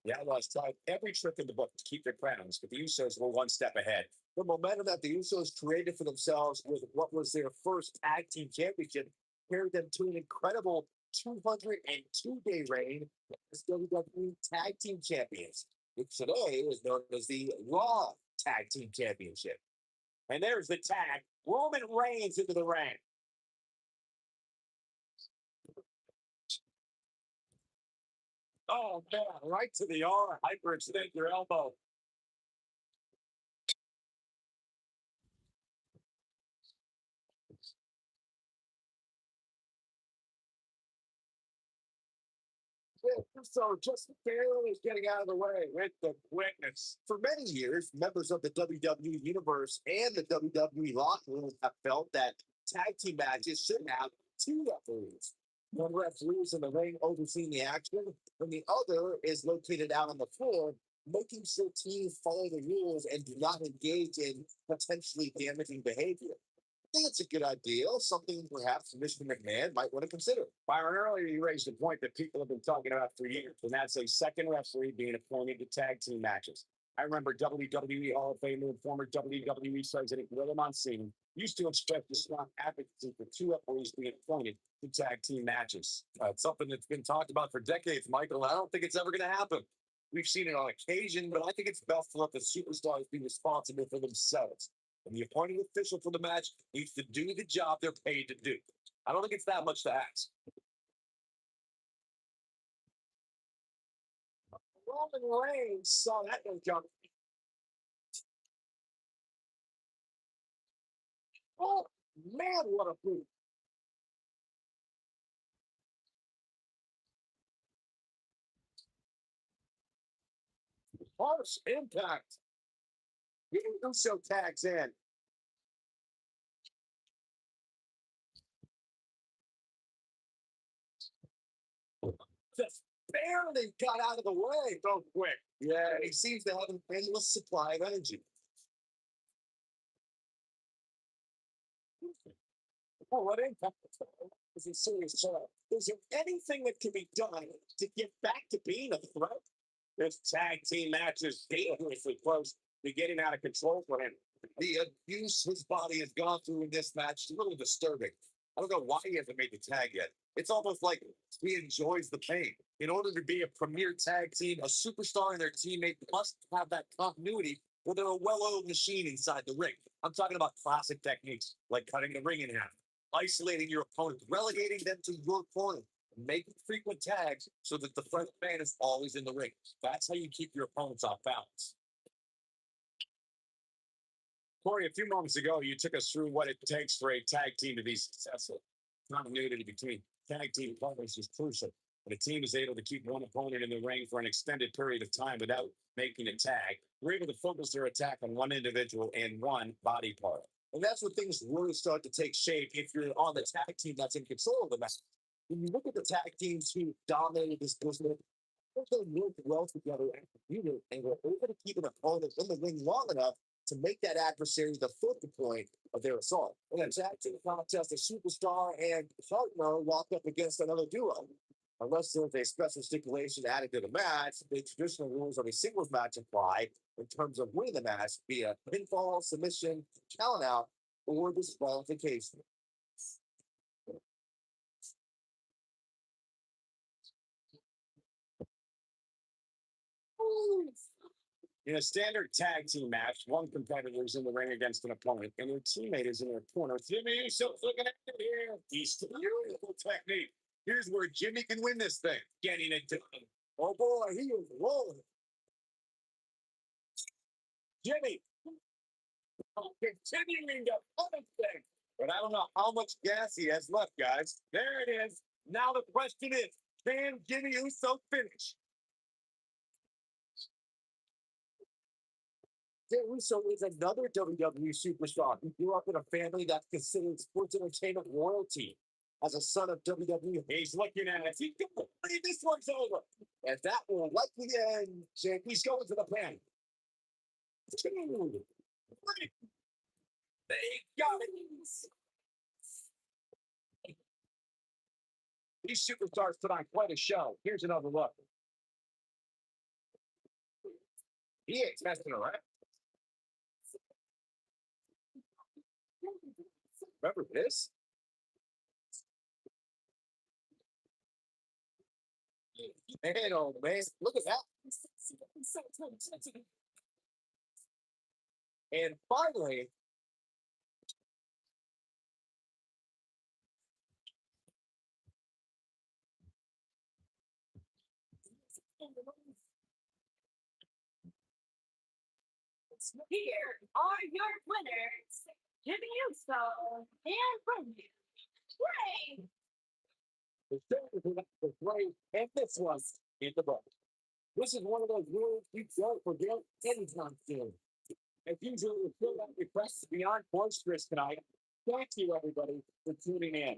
The Outlaws tried every trick in the book to keep their crowns, but the Usos were one step ahead. The momentum that the Usos created for themselves with what was their first tag team championship carried them to an incredible 202-day reign as WWE Tag Team Champions, which today is known as the Raw Tag Team Championship. And there's the tag. Roman Reigns into the ring. Oh, man, right to the arm. Hyperextend your elbow. So just barely getting out of the way with the quickness. For many years, members of the WWE Universe and the WWE locker room have felt that tag team matches should have two referees. One referee is in the ring overseeing the action, and the other is located out on the floor, making sure teams follow the rules and do not engage in potentially damaging behavior. I think it's a good idea, something perhaps Mr. McMahon might want to consider. Byron, earlier you raised a point that people have been talking about for years, and that's a second referee being appointed to tag team matches. I remember WWE Hall of Famer and former WWE President William Monsignor used to expect the strong advocacy for two employees being appointed to tag team matches. It's something that's been talked about for decades, Michael. I don't think it's ever going to happen. We've seen it on occasion, but I think it's best to let the superstars be responsible for themselves. And the appointed official for the match needs to do the job they're paid to do. I don't think it's that much to ask. Roman Reigns saw that one coming. Oh, man, what a move. Harsh impact. Uso tags in. Just barely got out of the way so quick. Yeah, he seems to have an endless supply of energy. Oh, what impact is a serious show. Is there anything that can be done to get back to being a threat? This tag team match is dangerously close to getting out of control for him. The abuse his body has gone through in this match is a little disturbing. I don't know why he hasn't made the tag yet. It's almost like he enjoys the pain. In order to be a premier tag team, a superstar and their teammate must have that continuity where they're a well-oiled machine inside the ring. I'm talking about classic techniques like cutting the ring in half, isolating your opponent, relegating them to your corner, making frequent tags so that the front man is always in the ring. That's how you keep your opponents off balance. Corey, a few moments ago, you took us through what it takes for a tag team to be successful. Continuity between tag team partners is crucial. When a team is able to keep one opponent in the ring for an extended period of time without making a tag, they're able to focus their attack on one individual and one body part. And that's when things really start to take shape if you're on the tag team that's in control of the match. When you look at the tag teams who dominated this business, they worked well together and competed and were able to keep an opponent in the ring long enough to make that adversary the focal point of their assault. In a tag team contest, a superstar and partner lock up against another duo. Unless there's a special stipulation added to the match, the traditional rules of a singles match apply in terms of winning the match via pinfall, submission, count out, or disqualification. In a standard tag team match, one competitor is in the ring against an opponent, and their teammate is in their corner. Jimmy Uso's looking at it here. He's beautiful technique. Here's where Jimmy can win this thing. Getting it done. Oh boy, he is rolling. Jimmy continuing to punish thing. But I don't know how much gas he has left, guys. There it is. Now the question is, can Jimmy Uso finish? Jey Uso is another WWE superstar who grew up in a family that's considered sports entertainment royalty. As a son of WWE, he's looking at it. He can believe this one's over. And that will likely end. He's going to the pen. 2, 3. They got it. These superstars put on quite a show. Here's another look. He ain't messing around. Remember this? Man, oh man, look at that. And finally, Here are your winners, Jimmy Uso and Roman Reigns. the great, and this was in the book. This is one of those rules you don't forget anytime soon. As usual, we feel that requests beyond boisterous tonight. Thank you, everybody, for tuning in.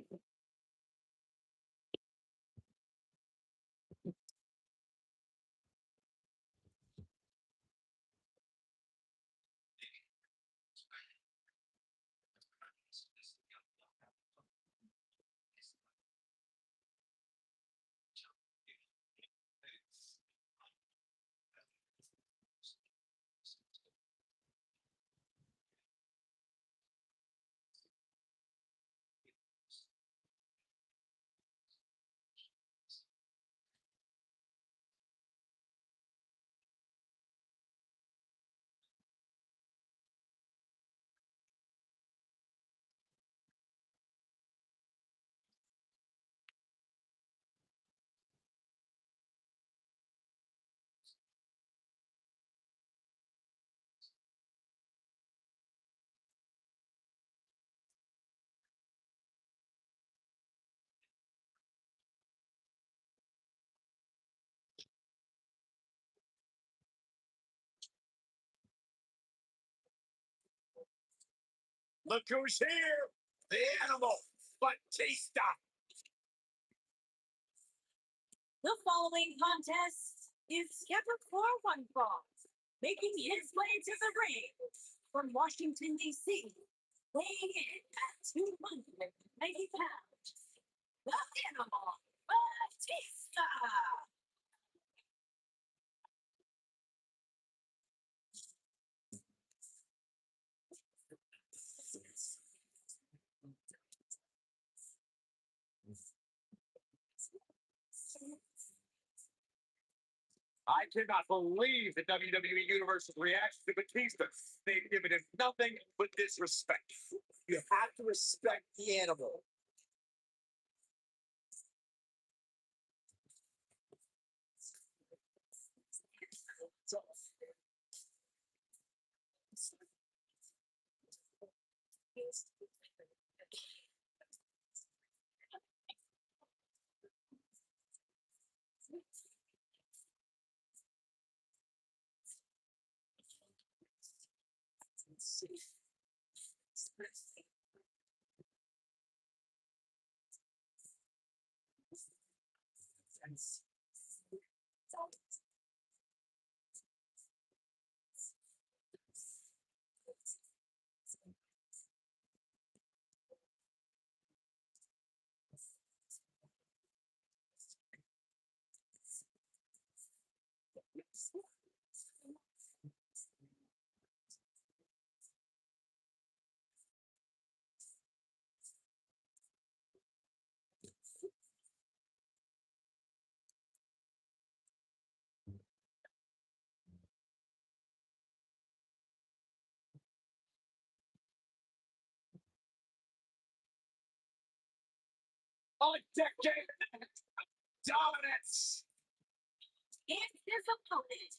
Look who's here! The animal, Batista! The following contest is scheduled for one fall, making his way to the ring from Washington, D.C., weighing in at 290 pounds, the animal, Batista! I cannot believe the WWE Universe's reaction to Batista. They've given him nothing but disrespect. You have to respect the animal. A decade of dominance! And his opponent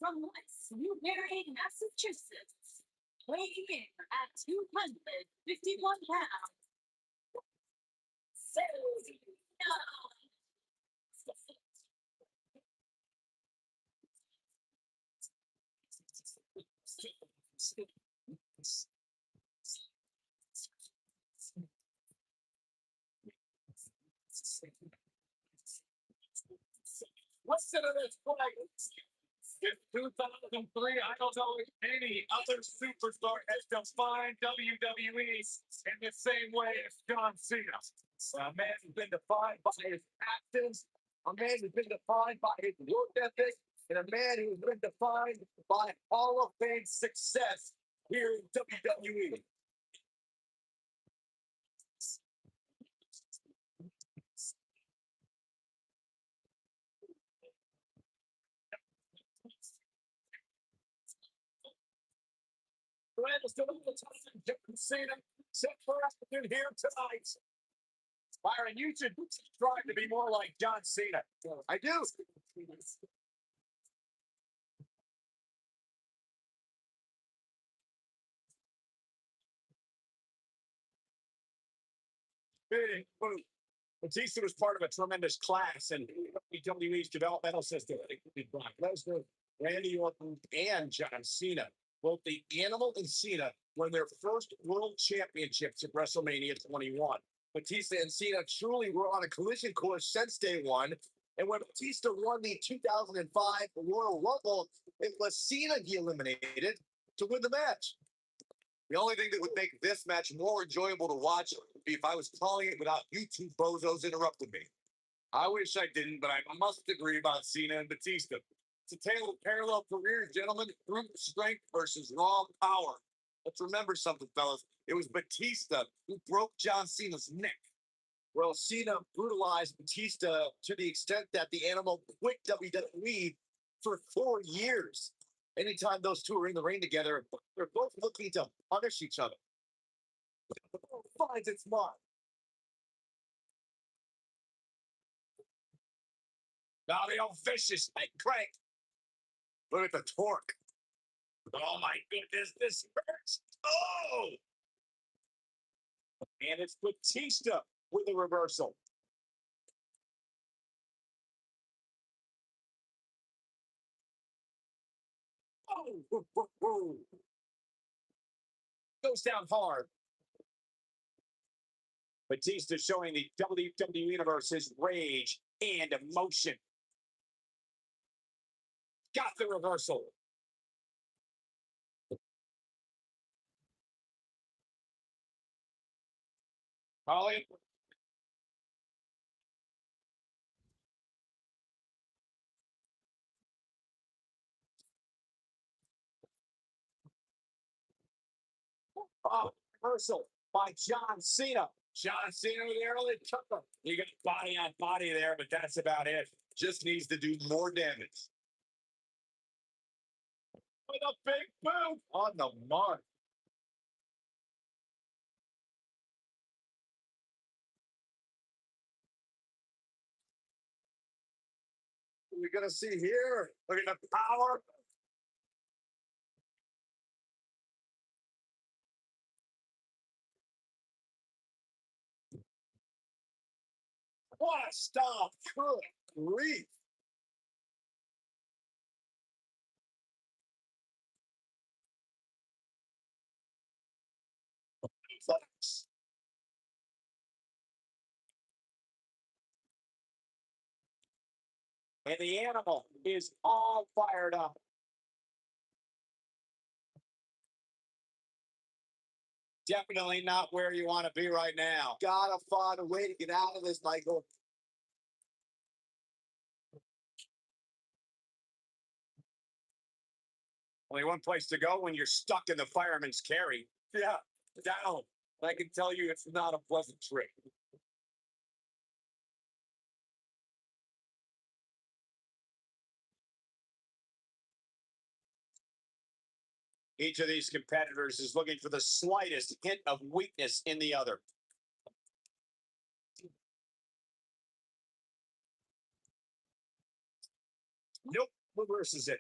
from West Newbury, Massachusetts, weighing in at 251 pounds, Selena. Listen to this flag. In 2003, I don't know if any other superstar has defined WWE in the same way as John Cena. A man who's been defined by his actions, a man who's been defined by his work ethic, and a man who's been defined by Hall of Fame success here in WWE. Let's do it the time. John Cena set for us here tonight. Byron, you should strive to be more like John Cena. I do. Big move. Batista was part of a tremendous class in WWE's developmental system. It included Brock Lesnar, Randy Orton, and John Cena. Both the Animal and Cena won their first world championships at WrestleMania 21. Batista and Cena truly were on a collision course since day one. And when Batista won the 2005 Royal Rumble, it was Cena he eliminated to win the match. The only thing that would make this match more enjoyable to watch would be if I was calling it without you two bozos interrupting me. I wish I didn't, but I must agree about Cena and Batista. It's a tale of parallel careers, gentlemen. Brute strength versus raw power. Let's remember something, fellas. It was Batista who broke John Cena's neck. Well, Cena brutalized Batista to the extent that the Animal quit WWE for 4 years. Anytime those two are in the ring together, they're both looking to punish each other. The ball finds its mark. Now they all vicious like crank. Look at the torque. Oh my goodness, this hurts. Oh! And it's Batista with a reversal. Oh! Goes down hard. Batista showing the WWE Universe his rage and emotion. Got the reversal. Holly. Oh, reversal by John Cena. John Cena with the early cover. You got body on body there, but that's about it. Just needs to do more damage. With a big boot on the mark. What are we going to see here? Look at the power. What a stop. Good grief. Flex. And the animal is all fired up. Definitely not where you want to be right now. Gotta find a way to get out of this, Michael. Only one place to go when you're stuck in the fireman's carry. Yeah, down. I can tell you it's not a pleasant trip. Each of these competitors is looking for the slightest hint of weakness in the other. Nope, reverses it.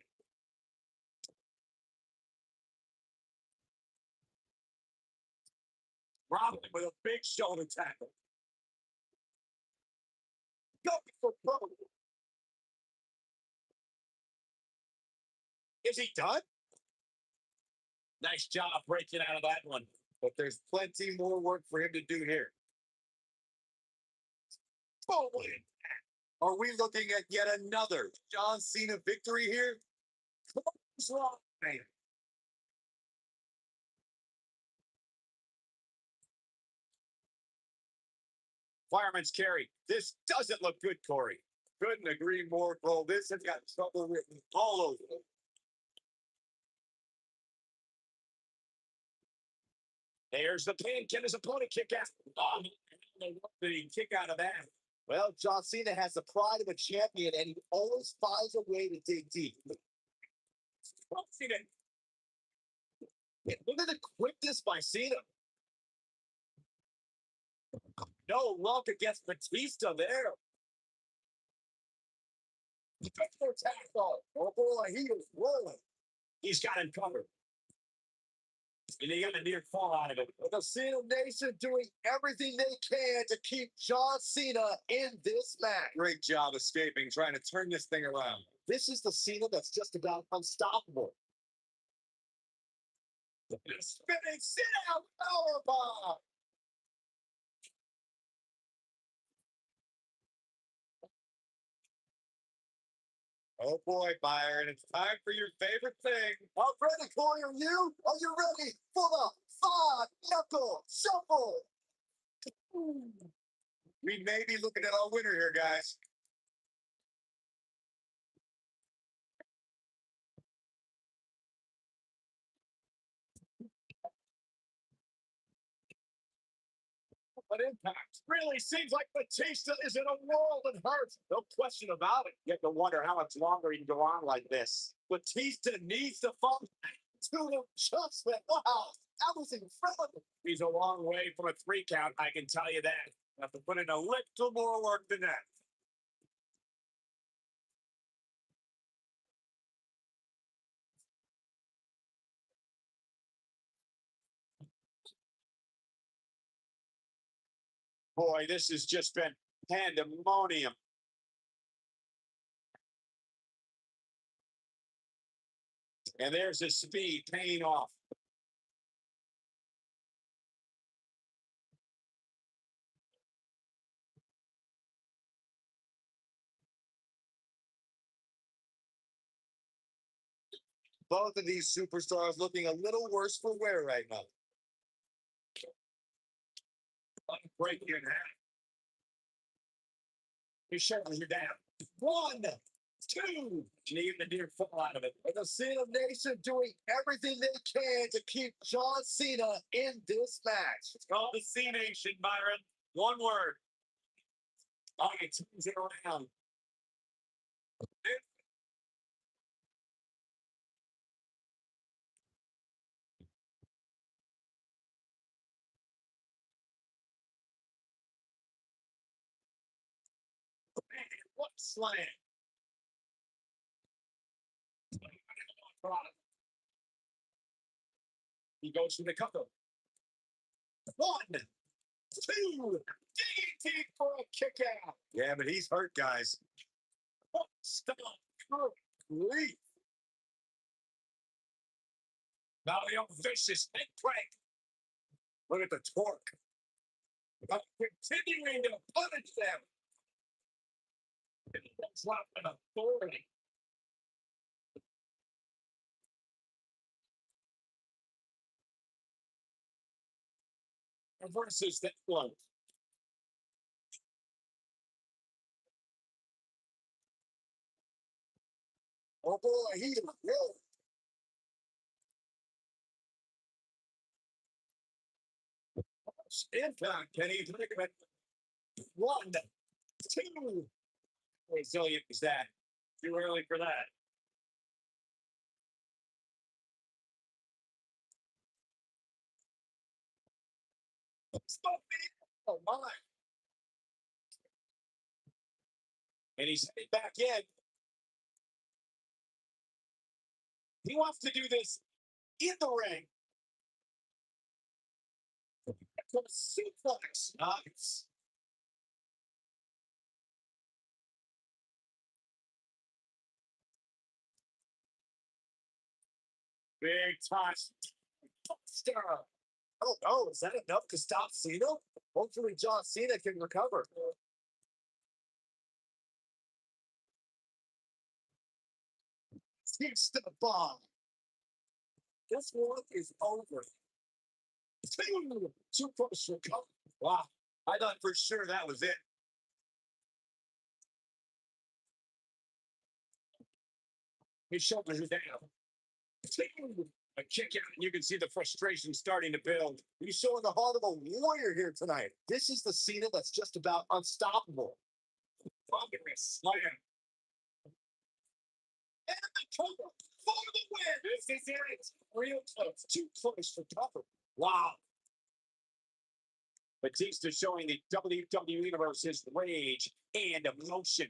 Robin with a big shoulder tackle. Go for broke. Is he done? Nice job breaking out of that one. But there's plenty more work for him to do here. Oh, are we looking at yet another John Cena victory here? What's wrong, man? Fireman's carry. This doesn't look good, Corey. Couldn't agree more, bro. This has got trouble written all over it. There's the pin. Can his opponent kick out? Oh, did he kick out of that? Well, John Cena has the pride of a champion, and he always finds a way to dig deep. Cena. Look at the quickness by Cena. No luck against Batista there. Oh boy, he is rolling. He's got him covered. And he got a near fall out of it. The Cena Nation doing everything they can to keep John Cena in this match. Great job escaping, trying to turn this thing around. This is the Cena that's just about unstoppable. Spinning sit-out powerbomb. Oh boy, Byron, it's time for your favorite thing. I'm ready, Corey. Are you? Are you ready for the five-knuckle shuffle? We may be looking at our winner here, guys. But Impact really seems like Batista is in a world of hurt. No question about it. You have to wonder how much longer he can go on like this. Batista needs to fall to the adjustment. Wow, that was incredible. He's a long way from a 3 count, I can tell you that. Have to put in a little more work than that. Boy, this has just been pandemonium. And there's his speed paying off. Both of these superstars looking a little worse for wear right now. Break you in half. Your shoulders are down. 1, 2. Need the near fall out of it. And the Cena Nation doing everything they can to keep John Cena in this match. It's called the C Nation, Byron. One word. All right, turns it around. Man, what slam. He goes for the cover. 1, 2. DDT for a kick out. Yeah, but he's hurt, guys. What stop. Good grief. Now the vicious head crank. Look at the torque. Continuing to punish them. It's not an authority. Reverses that one. Oh boy, he's real. Impact. Can he think of it? 1, 2. Resilient is that? Too early for that. Stop me. Oh my. And he's back in. He wants to do this in the ring. From suplex. Nice. Big touch. Stir. Oh, is that enough to stop Cena? Hopefully John Cena can recover. He's the bomb. This one is over. 2 push recover. Wow. I thought for sure that was it. His shoulders are down. 2. A kick out, and you can see the frustration starting to build. He's showing the heart of a warrior here tonight. This is the Cena that's just about unstoppable. Thunderous slam. And the cover for the win. This is it. Real close. 2 close for cover. Wow. Batista showing the WWE Universe his rage and emotion.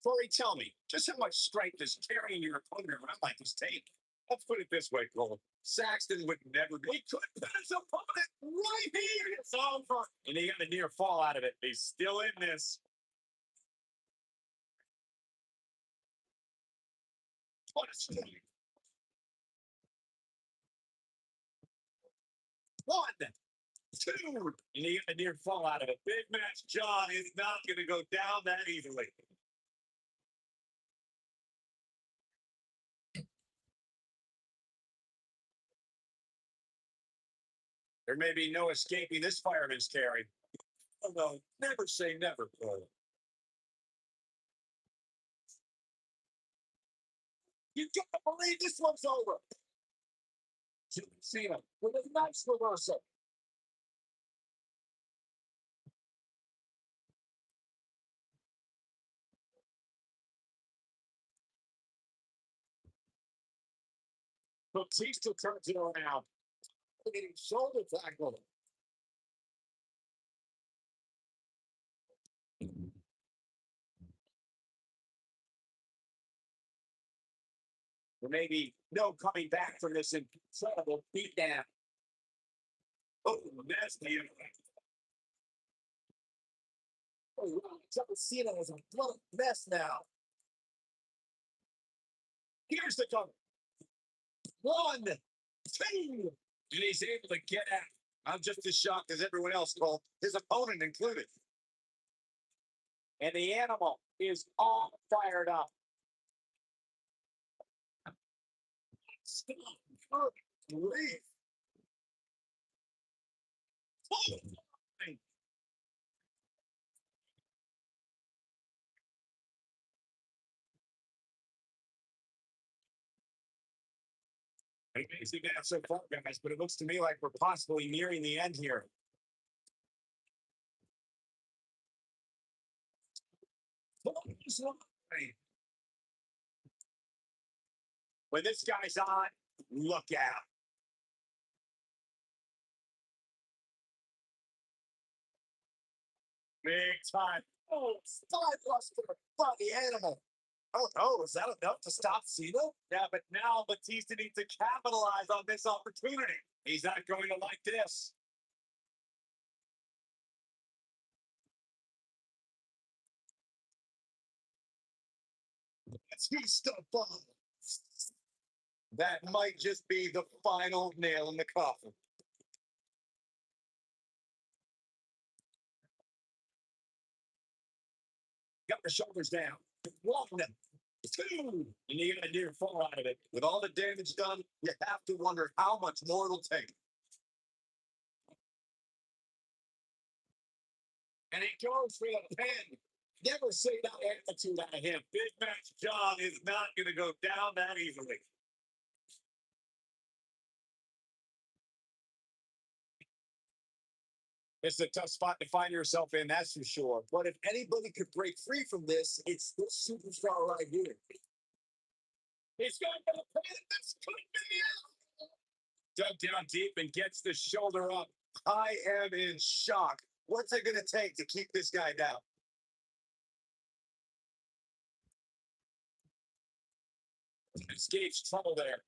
Corey, tell me, just how much strength is carrying your opponent around like this tape? Let's put it this way, Cole. Saxton would never be. He could put his opponent right here. It's over. And he got a near fall out of it. He's still in this. What a strike. 1, 2. And he got a near fall out of it. Big match John is not going to go down that easily. There may be no escaping this fireman's carry. Although, never say never, Cole. You gotta believe this one's over. Cena with a nice reversal. Batista turns it around. Getting shoulder tackle. There may be no coming back from this incredible beatdown. Oh, nasty. Oh, wow. John Cena is a blood mess now. Here's the cover. 1, 2. And he's able to get out. I'm just as shocked as everyone else, Cole, his opponent included. And the animal is all fired up. Stop. Good grief. Amazing match so far, guys, but it looks to me like we're possibly nearing the end here. When this guy's on, look out. Big time. Oh, Spinebuster by the animal. Oh no, is that enough to stop Cena? Yeah, but now Batista needs to capitalize on this opportunity. He's not going to like this. Batista bomb. That might just be the final nail in the coffin. Got the shoulders down. Walking them. Two. And you got a near fall out of it. With all the damage done, you have to wonder how much more it'll take. And he goes for the pin. Never see that attitude out of him. Big Match John is not going to go down that easily. It's a tough spot to find yourself in, that's for sure. But if anybody could break free from this, it's this superstar right here. He's going for the pin. This could be it. Dug down deep and gets the shoulder up. I am in shock. What's it going to take to keep this guy down? Escapes trouble there.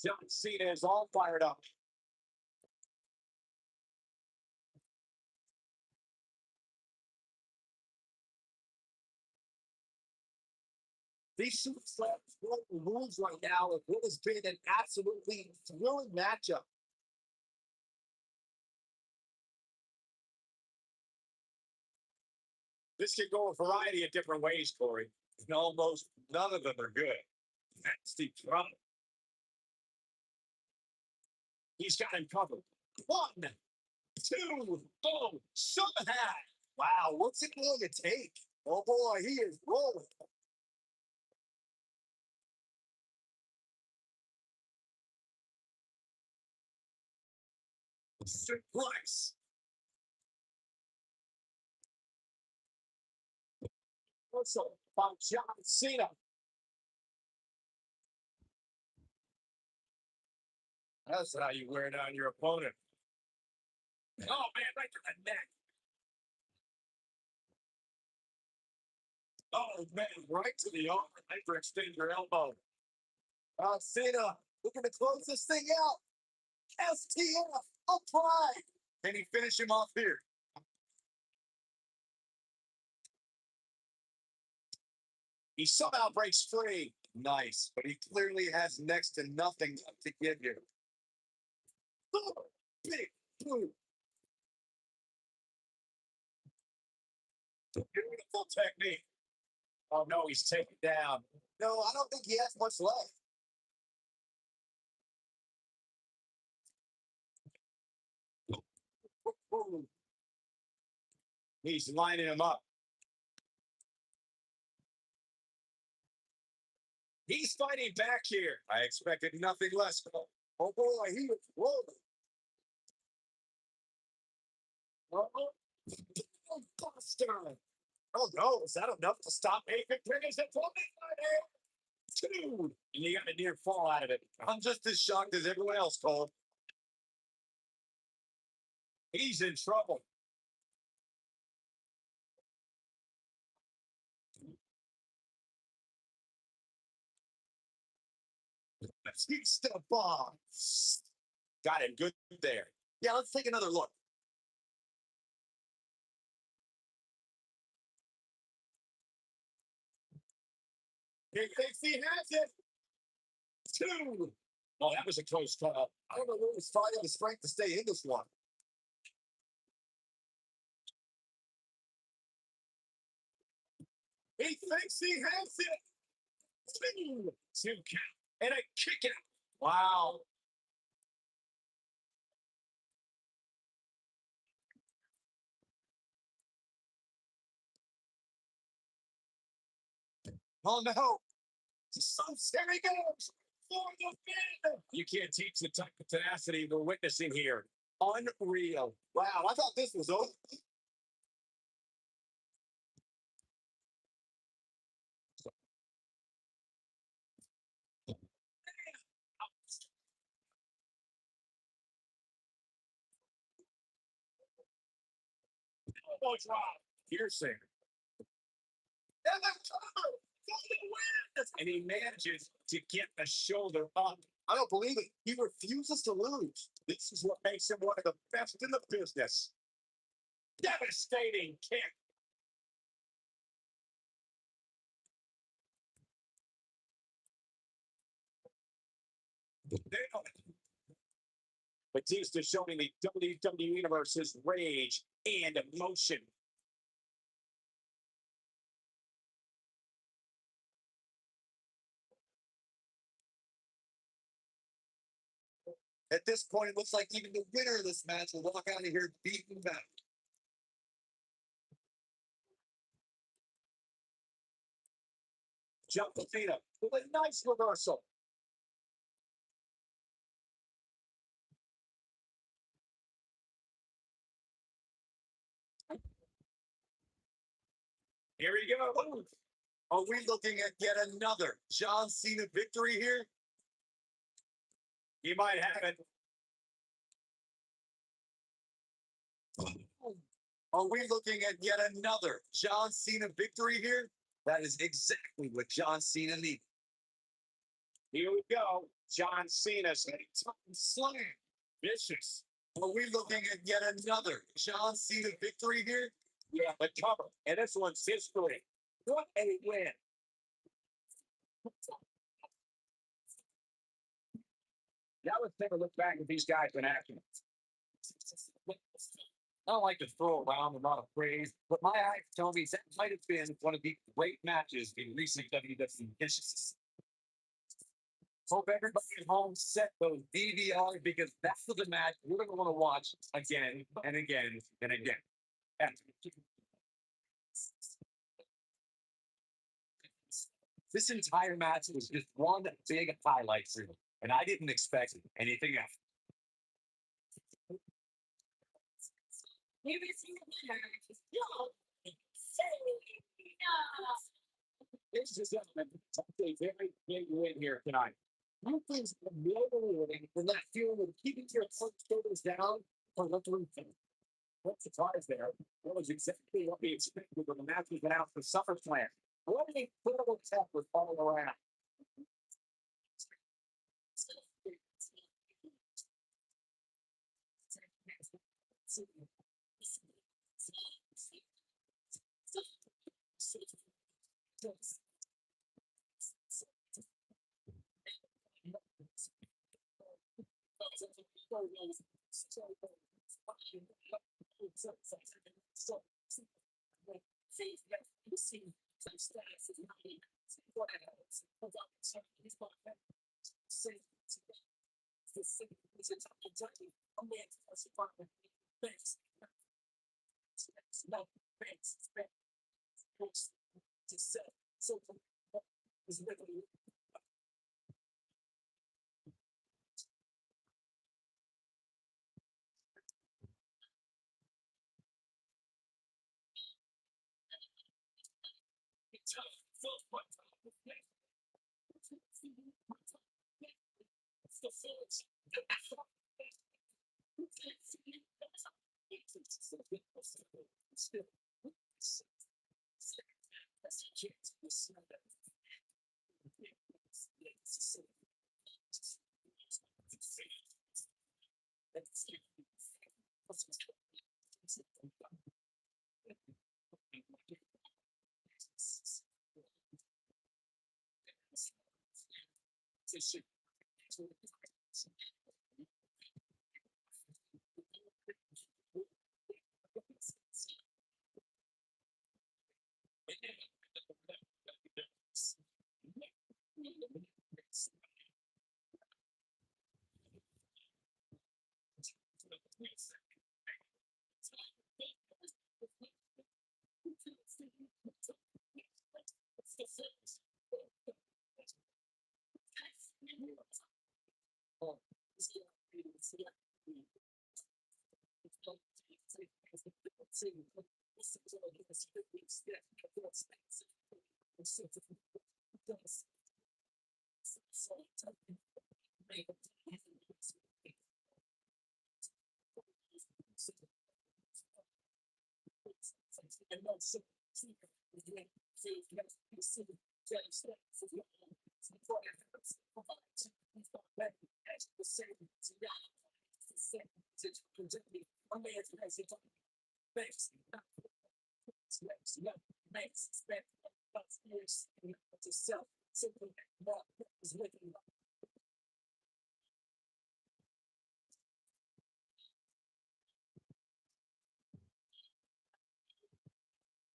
John Cena is all fired up. These superstars moves right now of what has been an absolutely thrilling matchup. This could go a variety of different ways, Corey. And almost none of them are good. Nasty trouble. He's got him covered. One, two, boom, somehow. Wow, what's it going to take? Oh boy, he is rolling. Suplex. Also by John Cena. That's how you wear down your opponent. Oh, man, right to the neck. Oh, man, right to the arm. Hyperextend your elbow. Cena looking to close this thing out. STF applied. Can he finish him off here? He somehow breaks free. Nice, but he clearly has next to nothing to give you. Oh, big boom. Beautiful technique. Oh, no, he's taken down. No, I don't think he has much left. Boom. He's lining him up. He's fighting back here. I expected nothing less. Oh boy, he is rolling. Oh, Buster. Oh no, is that enough to stop Nathan Fingers at 2. And you got a near fall out of it. I'm just as shocked as everyone else, Cole. He's in trouble. He's the bomb. Got him good there. Yeah, let's take another look. He thinks he has it. 2. Oh, that was a close call. I don't know where he's finding the strength to stay in this one. He thinks he has it. Two count and a kick out. Wow. Oh no! So there he goes for the win. You can't teach the type of tenacity we're witnessing here. Unreal. Wow, I thought this was over. Elbow drop. Piercing. And the cover for the win. And he manages to get the shoulder up. I don't believe it. He refuses to lose. This is what makes him one of the best in the business. Devastating kick. Batista showing the WWE Universe's rage and emotion. At this point, it looks like even the winner of this match will walk out of here beaten back. Jump Batista with a nice reversal. Here we go. Are we looking at yet another John Cena victory here? He might have it. Are we looking at yet another John Cena victory here? That is exactly what John Cena needed. Here we go. John Cena's slam. Vicious. Are we looking at yet another John Cena victory here? Yeah, the cover. And this one's history. What a win. Now let's take a look back at these guys in action. I don't like to throw around a lot of praise, but my eyes tell me that might have been one of the great matches in recent WWE history. Hope everybody at home set those DVRs because that's the match we're going to want to watch again and again and again. And this entire match was just one big highlight for me, and I didn't expect anything else. Here is your winner, John Cena. This is a very big win here tonight. Nothing's humiliating than that feeling of keeping your shoulders down for the three. What surprise there? That was exactly what we expected when the match was announced for SummerSlam. What an incredible tech was all around.